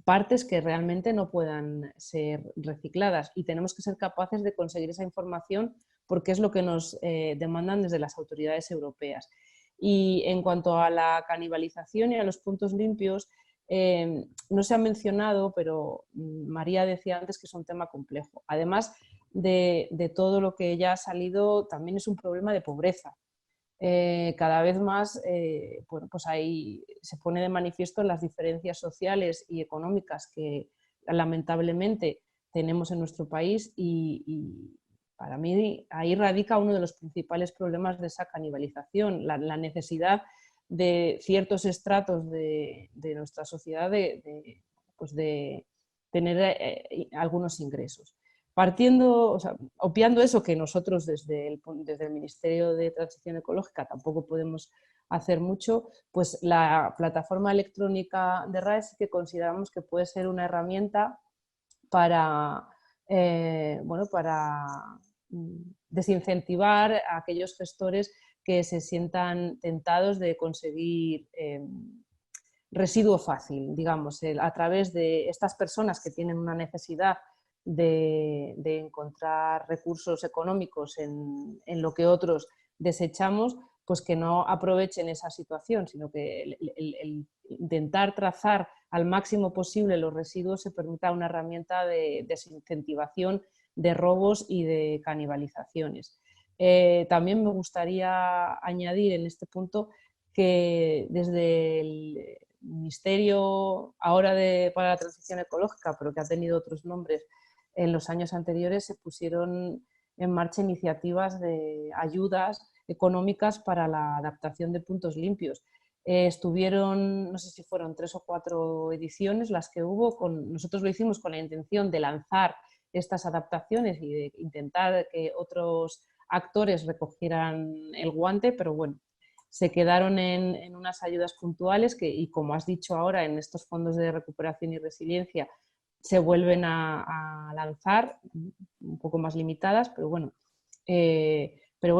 partes que realmente no puedan ser recicladas, y tenemos que ser capaces de conseguir esa información porque es lo que nos demandan desde las autoridades europeas. Y en cuanto a la canibalización y a los puntos limpios, no se ha mencionado, pero María decía antes que es un tema complejo. Además de todo lo que ya ha salido, también es un problema de pobreza. Cada vez más bueno, pues ahí se pone de manifiesto las diferencias sociales y económicas que lamentablemente tenemos en nuestro país, y para mí ahí radica uno de los principales problemas de esa canibalización, la necesidad de ciertos estratos de nuestra sociedad pues de tener algunos ingresos. Partiendo, o sea, obviando eso, que nosotros desde el Ministerio de Transición Ecológica tampoco podemos hacer mucho, pues la plataforma electrónica de RAEs que consideramos que puede ser una herramienta para, bueno, para desincentivar a aquellos gestores que se sientan tentados de conseguir residuo fácil, digamos, a través de estas personas que tienen una necesidad de encontrar recursos económicos en lo que otros desechamos, pues que no aprovechen esa situación, sino que el intentar trazar al máximo posible los residuos se permita una herramienta de desincentivación de robos y de canibalizaciones. También me gustaría añadir en este punto que desde el Ministerio ahora para la Transición Ecológica, pero que ha tenido otros nombres en los años anteriores, se pusieron en marcha iniciativas de ayudas económicas para la adaptación de puntos limpios. Estuvieron, no sé si fueron 3 o 4 ediciones las que hubo, nosotros lo hicimos con la intención de lanzar estas adaptaciones y de intentar que otros actores recogieran el guante, pero bueno, se quedaron en unas ayudas puntuales y como has dicho ahora, en estos fondos de recuperación y resiliencia se vuelven a lanzar, un poco más limitadas, pero bueno,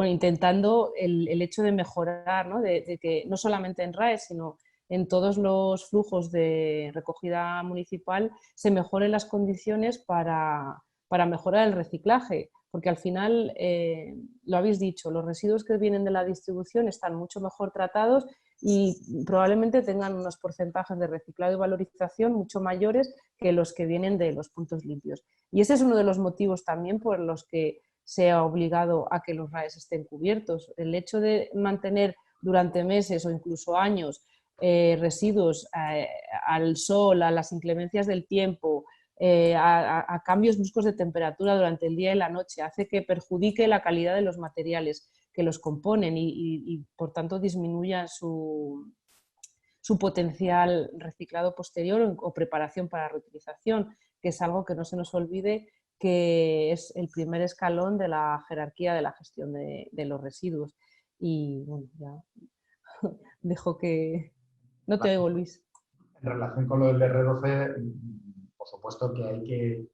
intentando el hecho de mejorar, ¿no? De que no solamente en RAE, sino en todos los flujos de recogida municipal se mejoren las condiciones para mejorar el reciclaje, porque al final, lo habéis dicho, los residuos que vienen de la distribución están mucho mejor tratados y probablemente tengan unos porcentajes de reciclado y valorización mucho mayores que los que vienen de los puntos limpios. Y ese es uno de los motivos también por los que se ha obligado a que los RAEs estén cubiertos. El hecho de mantener durante meses o incluso años residuos al sol, a las inclemencias del tiempo, a cambios bruscos de temperatura durante el día y la noche, hace que perjudique la calidad de los materiales que los componen y por tanto disminuya su potencial reciclado posterior o preparación para reutilización, que es algo que no se nos olvide que es el primer escalón de la jerarquía de la gestión de los residuos. Y bueno, ya dejo que... No te oigo, Luis.
En relación con lo del R12, por supuesto que hay que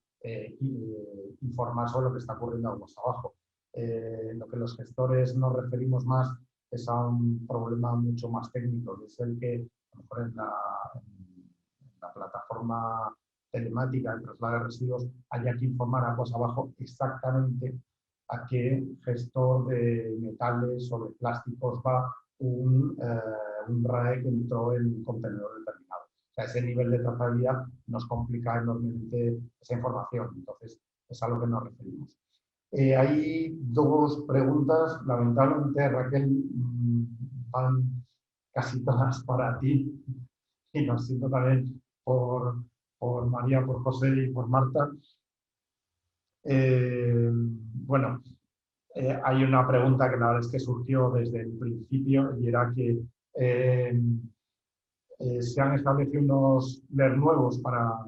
informar sobre lo que está ocurriendo aguas abajo. Lo que los gestores nos referimos más es a un problema mucho más técnico, que es el que a lo mejor en la plataforma telemática de traslado de residuos haya que informar aguas abajo exactamente a qué gestor de metales o de plásticos va un RAE que entró en un contenedor determinado. O sea, ese nivel de trazabilidad nos complica enormemente esa información. Entonces, es a lo que nos referimos. Hay dos preguntas. Lamentablemente, Raquel, van casi todas para ti. Y lo siento también por María, por José y por Marta. Bueno, hay una pregunta que la verdad es que surgió desde el principio y era que se han establecido unos LER nuevos para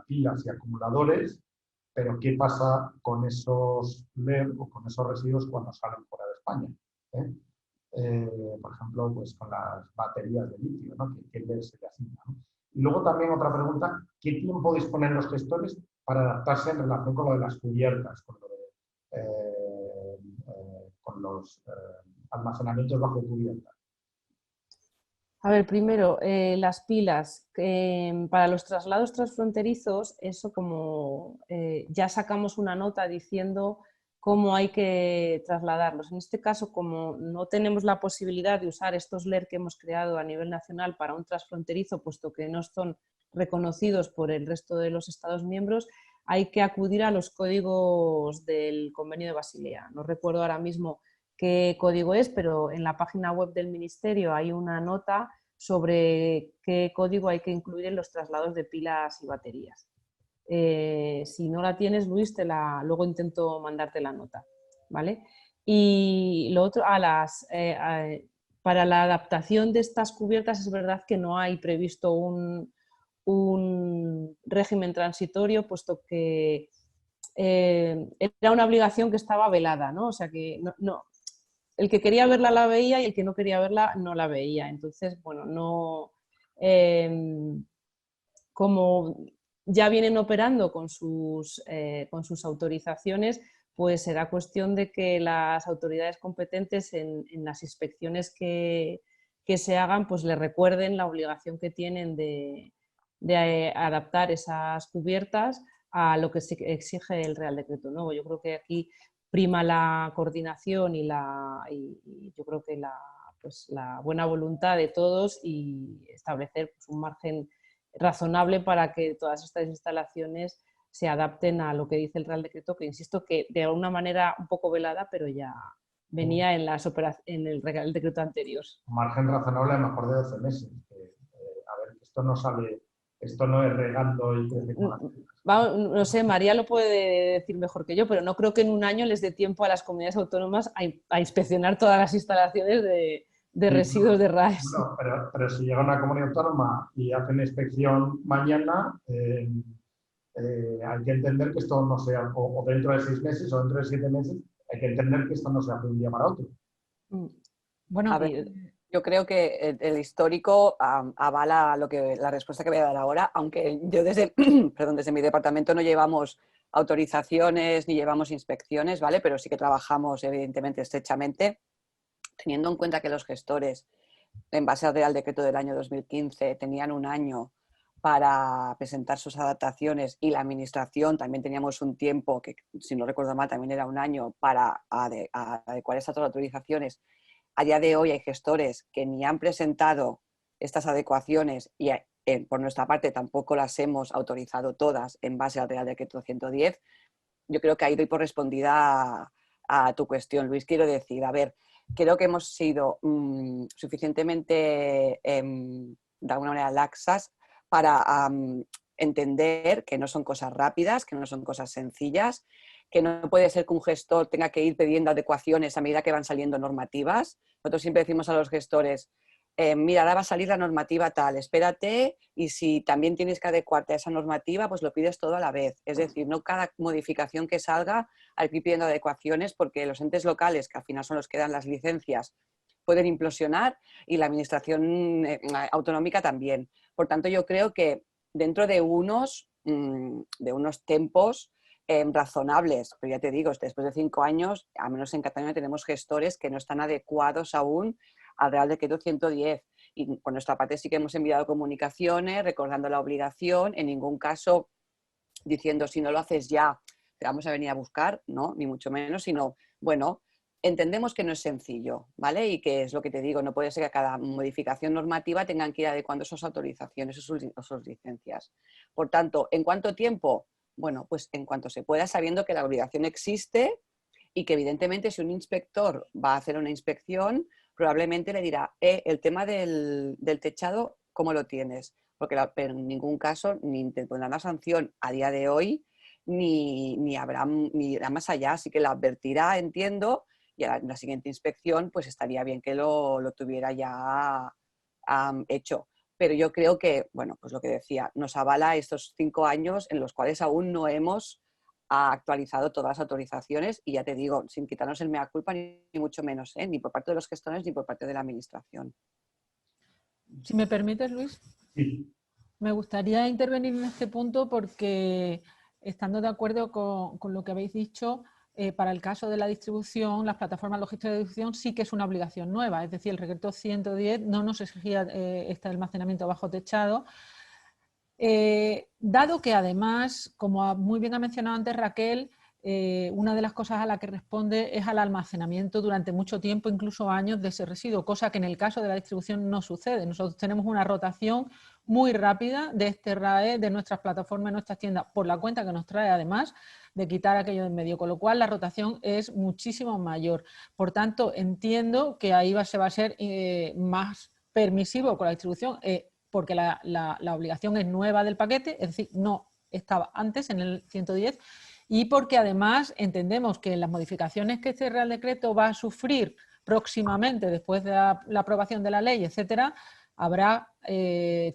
pilas y acumuladores, pero ¿qué pasa con esos LER o con esos residuos cuando salen fuera de España? Por ejemplo, pues con las baterías de litio, ¿no? ¿Qué LER se le asigna, ¿no? Y luego también otra pregunta, ¿qué tiempo disponen los gestores para adaptarse en relación con lo de las cubiertas, con lo de con los almacenamientos bajo cubierta?
A ver, primero, las pilas. Para los traslados transfronterizos, eso como ya sacamos una nota diciendo cómo hay que trasladarlos. En este caso, como no tenemos la posibilidad de usar estos LER que hemos creado a nivel nacional para un transfronterizo, puesto que no son reconocidos por el resto de los Estados miembros, hay que acudir a los códigos del Convenio de Basilea. No recuerdo ahora mismo qué código es, pero en la página web del Ministerio hay una nota sobre qué código hay que incluir en los traslados de pilas y baterías. Si no la tienes, Luis, luego intento mandarte la nota, ¿vale? Y lo otro, para la adaptación de estas cubiertas es verdad que no hay previsto un régimen transitorio, puesto que era una obligación que estaba velada, ¿no? O sea que el que quería verla la veía y el que no quería verla no la veía. Entonces, bueno, no... como ya vienen operando con sus autorizaciones, pues será cuestión de que las autoridades competentes en las inspecciones que se hagan, pues le recuerden la obligación que tienen de adaptar esas cubiertas a lo que exige el Real Decreto Nuevo. Yo creo que aquí prima la coordinación y yo creo que la buena voluntad de todos y establecer pues, un margen razonable para que todas estas instalaciones se adapten a lo que dice el Real Decreto, que insisto que de alguna manera un poco velada, pero ya venía en el Real Decreto anterior.
Margen razonable a mejor de 12 meses. A ver, esto no sale, esto no es regando y
no sé, María lo puede decir mejor que yo, pero no creo que en un año les dé tiempo a las comunidades autónomas a inspeccionar todas las instalaciones de residuos de RAEs.
No, pero si llega una comunidad autónoma y hace una inspección mañana, hay que entender que esto no sea, o dentro de 6 meses o dentro de 7 meses, hay que entender que esto no se hace de un día para otro.
Bueno,
a ver, yo creo que el histórico avala la respuesta que voy a dar ahora, aunque yo desde mi departamento no llevamos autorizaciones ni llevamos inspecciones, ¿vale? Pero sí que trabajamos evidentemente estrechamente, teniendo en cuenta que los gestores, en base al Real Decreto del año 2015, tenían un año para presentar sus adaptaciones y la administración también teníamos un tiempo, que si no recuerdo mal también era un año, para adecuar estas autorizaciones. A día de hoy hay gestores que ni han presentado estas adecuaciones y por nuestra parte tampoco las hemos autorizado todas en base al Real Decreto 110. Yo creo que ahí doy por respondida a tu cuestión, Luis. Quiero decir, a ver, creo que hemos sido suficientemente, de alguna manera, laxas para entender que no son cosas rápidas, que no son cosas sencillas, que no puede ser que un gestor tenga que ir pidiendo adecuaciones a medida que van saliendo normativas. Nosotros siempre decimos a los gestores, mira, ahora va a salir la normativa tal, espérate, y si también tienes que adecuarte a esa normativa, pues lo pides todo a la vez. Es decir, no cada modificación que salga hay que ir pidiendo adecuaciones, porque los entes locales, que al final son los que dan las licencias, pueden implosionar y la administración autonómica también. Por tanto, yo creo que dentro de unos tiempos razonables, pero ya te digo, después de 5 años, al menos en Cataluña tenemos gestores que no están adecuados aún al Real Decreto 110 y por nuestra parte sí que hemos enviado comunicaciones recordando la obligación, en ningún caso diciendo si no lo haces ya te vamos a venir a buscar, no, ni mucho menos, sino bueno, entendemos que no es sencillo, ¿vale? Y que es lo que te digo, no puede ser que a cada modificación normativa tengan que ir adecuando sus autorizaciones o sus licencias. Por tanto, ¿en cuánto tiempo? Bueno, pues en cuanto se pueda, sabiendo que la obligación existe y que evidentemente si un inspector va a hacer una inspección, probablemente le dirá, el tema del techado, ¿cómo lo tienes? Porque pero en ningún caso ni te pondrán una sanción a día de hoy, ni irá más allá, así que la advertirá, entiendo, y a la siguiente inspección pues estaría bien que lo tuviera ya hecho. Pero yo creo que, bueno, pues lo que decía, nos avala estos 5 años en los cuales aún no hemos actualizado todas las autorizaciones y ya te digo, sin quitarnos el mea culpa ni mucho menos, ni por parte de los gestores ni por parte de la administración.
Si me permites, Luis,
sí.
Me gustaría intervenir en este punto porque, estando de acuerdo con lo que habéis dicho, para el caso de la distribución, las plataformas logísticas de distribución sí que es una obligación nueva, es decir, el Decreto 110 no nos exigía este almacenamiento bajo techado, dado que además, como muy bien ha mencionado antes Raquel, una de las cosas a la que responde es al almacenamiento durante mucho tiempo, incluso años, de ese residuo, cosa que en el caso de la distribución no sucede. Nosotros tenemos una rotación muy rápida de este RAE, de nuestras plataformas, de nuestras tiendas, por la cuenta que nos trae además de quitar aquello de en medio, con lo cual la rotación es muchísimo mayor. Por tanto, entiendo que ahí se va a ser más permisivo con la distribución, porque la obligación es nueva del paquete, es decir, no estaba antes en el 110, y porque además entendemos que las modificaciones que este Real Decreto va a sufrir próximamente, después de la aprobación de la ley, etcétera, habrá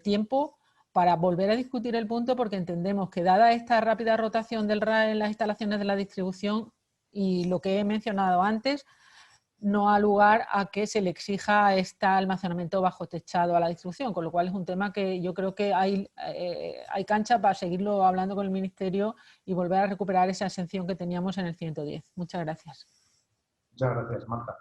tiempo para volver a discutir el punto, porque entendemos que dada esta rápida rotación del RAE en las instalaciones de la distribución y lo que he mencionado antes, no ha lugar a que se le exija este almacenamiento bajo techado a la distribución, con lo cual es un tema que yo creo que hay cancha para seguirlo hablando con el Ministerio y volver a recuperar esa exención que teníamos en el 110. Muchas gracias.
Muchas gracias, Marta.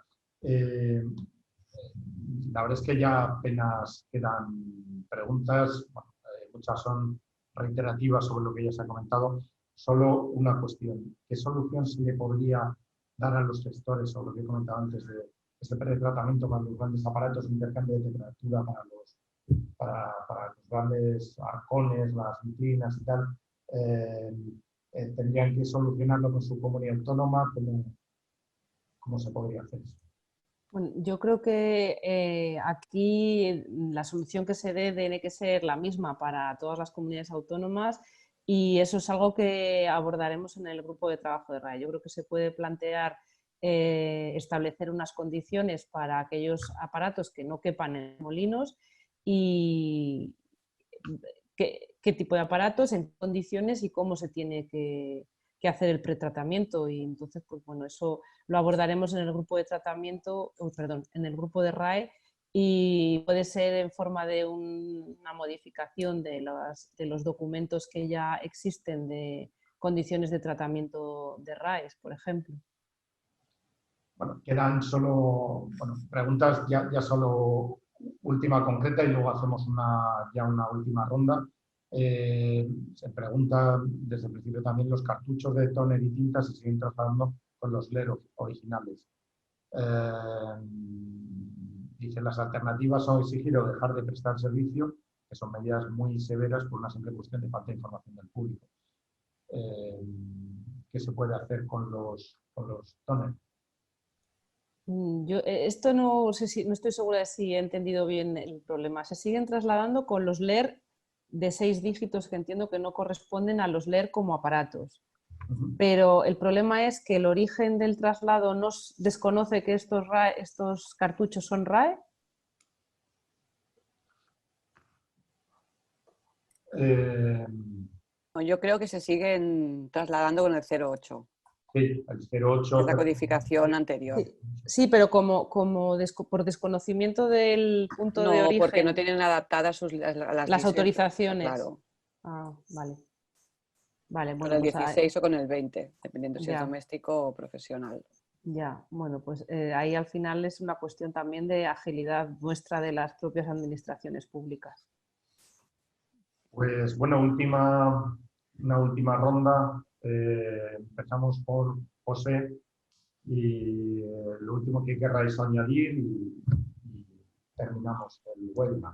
La verdad es que ya apenas quedan preguntas, bueno, muchas son reiterativas sobre lo que ya se ha comentado. Solo una cuestión, ¿qué solución se le podría dar a los gestores sobre lo que he comentado antes de este pretratamiento para los grandes aparatos de intercambio de temperatura para los grandes arcones, las vitrinas y tal? tendrían que solucionarlo con su comunidad autónoma. ¿Cómo se podría hacer eso?
Bueno, yo creo que aquí la solución que se dé tiene que ser la misma para todas las comunidades autónomas y eso es algo que abordaremos en el grupo de trabajo de RAE. Yo creo que se puede plantear establecer unas condiciones para aquellos aparatos que no quepan en molinos y qué tipo de aparatos, en qué condiciones y cómo se tiene que hacer el pretratamiento. Y entonces, pues bueno, eso lo abordaremos en el grupo de tratamiento, perdón, en el grupo de RAE y puede ser en forma de una modificación de los documentos que ya existen de condiciones de tratamiento de RAEs, por ejemplo.
Bueno, quedan solo preguntas, ya solo última concreta y luego hacemos ya una última ronda. Se pregunta desde el principio también los cartuchos de tóner y tinta se siguen trabajando con los LER originales. Dice, las alternativas son exigir o dejar de prestar servicio, que son medidas muy severas por una simple cuestión de falta de información del público. ¿Qué se puede hacer con los tóner?
Yo esto no sé si, no estoy segura de si he entendido bien el problema. Se siguen trasladando con los LER de 6 dígitos que entiendo que no corresponden a los LER como aparatos. Pero el problema es que el origen del traslado no desconoce que estos cartuchos son RAE.
Yo creo que se siguen trasladando con el 08.
Sí, el 08.
Es la codificación anterior.
Sí, pero por desconocimiento del punto de origen.
No, porque no tienen adaptadas
las autorizaciones.
Claro.
Ah, vale. Vale,
Con
bueno,
el
pues
16 o con el 20, dependiendo si
ya.
es doméstico o profesional.
Ya, bueno, pues ahí al final es una cuestión también de agilidad nuestra de las propias administraciones públicas.
Pues bueno, una última ronda. Empezamos por José y lo último que querráis añadir y terminamos el webinar.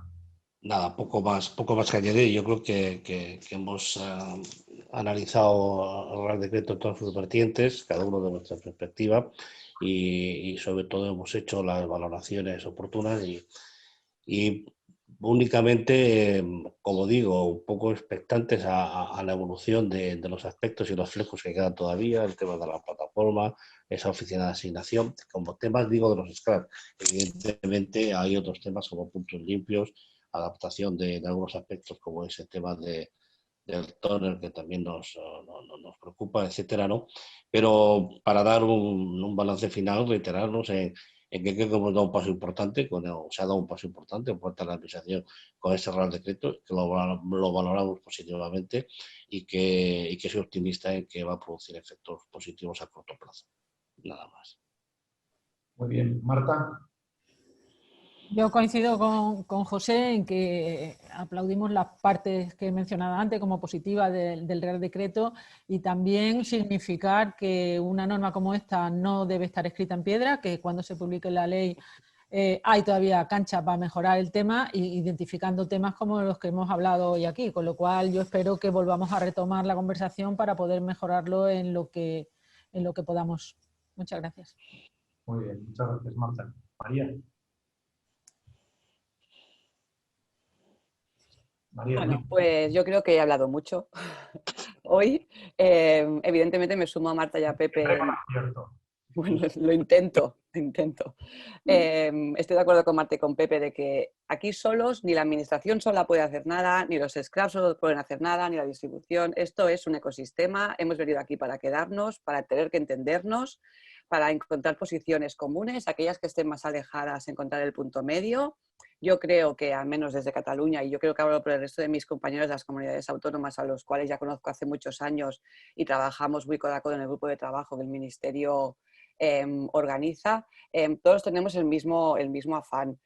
Nada, poco más que añadir. Yo creo que hemos analizado el Real Decreto en todas sus vertientes, cada uno de nuestra perspectiva, y sobre todo hemos hecho las valoraciones oportunas y únicamente, como digo, un poco expectantes a la evolución de los aspectos y los flecos que quedan todavía, el tema de la plataforma, esa oficina de asignación, como temas, digo, de los scraps. Evidentemente hay otros temas como puntos limpios, adaptación de algunos aspectos como ese tema del tóner que también nos preocupa, etcétera, ¿no? Pero para dar un balance final, reiterarnos en que creo que hemos dado un paso importante, se ha dado un paso importante en cuanto a la administración con este Real Decreto, que lo valoramos positivamente y que soy optimista en que va a producir efectos positivos a corto plazo. Nada más.
Muy bien. Marta.
Yo coincido con José en que aplaudimos las partes que he mencionado antes como positivas del Real Decreto y también significar que una norma como esta no debe estar escrita en piedra, que cuando se publique la ley hay todavía cancha para mejorar el tema, identificando temas como los que hemos hablado hoy aquí, con lo cual yo espero que volvamos a retomar la conversación para poder mejorarlo en lo que podamos. Muchas gracias.
Muy bien, muchas gracias, Marta. María.
Bueno, pues yo creo que he hablado mucho hoy. Evidentemente me sumo a Marta y a Pepe. Bueno, lo intento. Estoy de acuerdo con Marta y con Pepe de que aquí solos ni la administración sola puede hacer nada, ni los scraps solos pueden hacer nada, ni la distribución. Esto es un ecosistema. Hemos venido aquí para quedarnos, para tener que entendernos, para encontrar posiciones comunes, aquellas que estén más alejadas, encontrar el punto medio. Yo creo que, al menos desde Cataluña, y yo creo que hablo por el resto de mis compañeros de las comunidades autónomas, a los cuales ya conozco hace muchos años y trabajamos muy codo a codo en el grupo de trabajo que el Ministerio organiza, todos tenemos el mismo afán.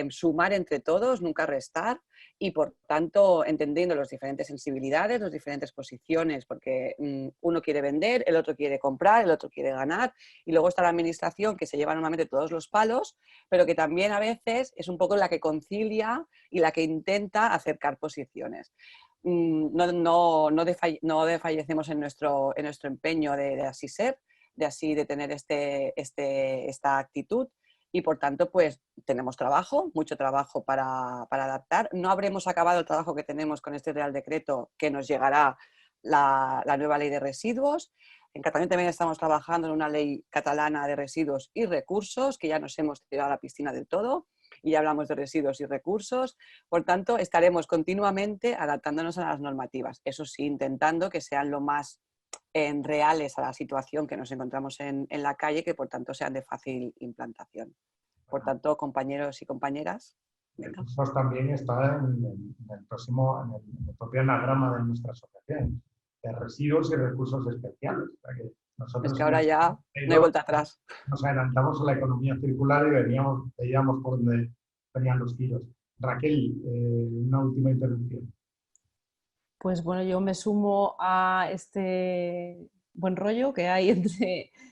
Sumar entre todos, nunca restar y por tanto entendiendo las diferentes sensibilidades, las diferentes posiciones, porque uno quiere vender, el otro quiere comprar, el otro quiere ganar y luego está la administración que se lleva normalmente todos los palos, pero que también a veces es un poco la que concilia y la que intenta acercar posiciones. no desfallecemos en nuestro empeño de así ser, de tener esta actitud. Y por tanto, pues tenemos trabajo, mucho trabajo para adaptar. No habremos acabado el trabajo que tenemos con este Real Decreto, que nos llegará la nueva ley de residuos. En Cataluña también estamos trabajando en una ley catalana de residuos y recursos, que ya nos hemos tirado a la piscina del todo y ya hablamos de residuos y recursos. Por tanto, estaremos continuamente adaptándonos a las normativas. Eso sí, intentando que sean lo más reales a la situación que nos encontramos en la calle, que por tanto sean de fácil implantación. Por tanto, compañeros y compañeras, venga.
Recursos también está en el propio anagrama de nuestra asociación, de residuos y recursos especiales. O sea que nosotros
es que ahora ya no hay vuelta atrás.
Nos adelantamos a la economía circular y veíamos por dónde venían los tiros. Raquel, una última intervención.
Pues bueno, yo me sumo a este buen rollo que hay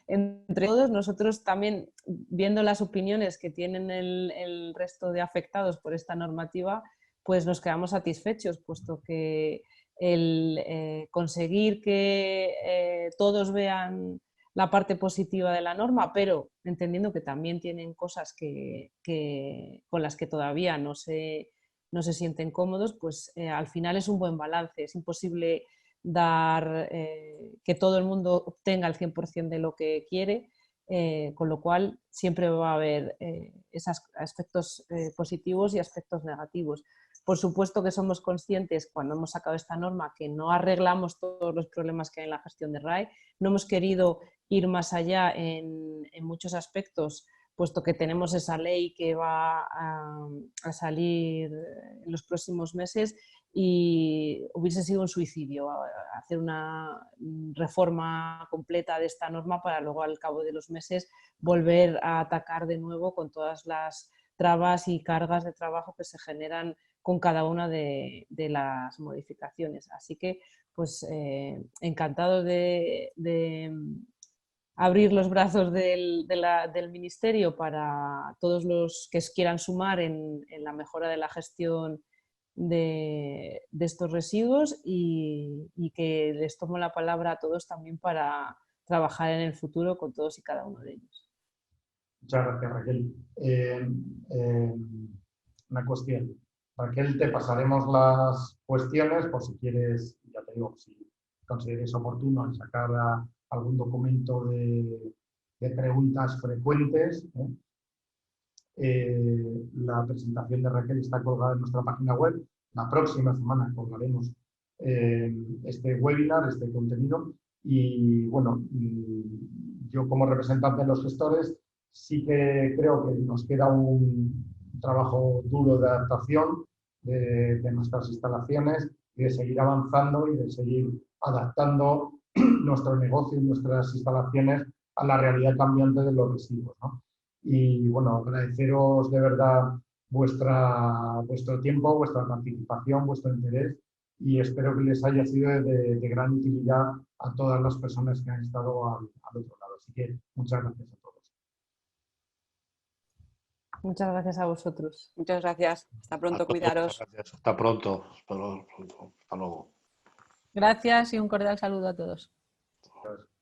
entre todos. Nosotros también, viendo las opiniones que tienen el resto de afectados por esta normativa, pues nos quedamos satisfechos, puesto que el conseguir que todos vean la parte positiva de la norma, pero entendiendo que también tienen cosas con las que todavía no se sienten cómodos, pues al final es un buen balance. Es imposible dar que todo el mundo obtenga el 100% de lo que quiere, con lo cual siempre va a haber esos aspectos positivos y aspectos negativos. Por supuesto que somos conscientes, cuando hemos sacado esta norma, que no arreglamos todos los problemas que hay en la gestión de RAE. No hemos querido ir más allá en muchos aspectos, puesto que tenemos esa ley que va a salir en los próximos meses, y hubiese sido un suicidio hacer una reforma completa de esta norma para luego, al cabo de los meses, volver a atacar de nuevo con todas las trabas y cargas de trabajo que se generan con cada una de las modificaciones. Así que, pues, encantado de abrir los brazos del Ministerio para todos los que quieran sumar en la mejora de la gestión de estos residuos, y que les tomo la palabra a todos también para trabajar en el futuro con todos y cada uno de ellos.
Muchas gracias, Raquel. Una cuestión. Raquel, te pasaremos las cuestiones por si quieres, ya te digo, si consideres oportuno en sacar algún documento de preguntas frecuentes. La presentación de Raquel está colgada en nuestra página web. La próxima semana colgaremos este webinar, este contenido. Y bueno, yo como representante de los gestores sí que creo que nos queda un trabajo duro de adaptación de nuestras instalaciones y de seguir avanzando y de seguir adaptando nuestro negocio y nuestras instalaciones a la realidad cambiante de los residuos, ¿no? Y bueno, agradeceros de verdad vuestro tiempo, vuestra participación, vuestro interés, y espero que les haya sido de gran utilidad a todas las personas que han estado al otro lado. Así que muchas gracias a todos.
Muchas gracias a vosotros.
Muchas gracias. Hasta pronto, cuidaros.
Gracias. Hasta pronto. Hasta luego.
Gracias y un cordial saludo a todos.
Gracias.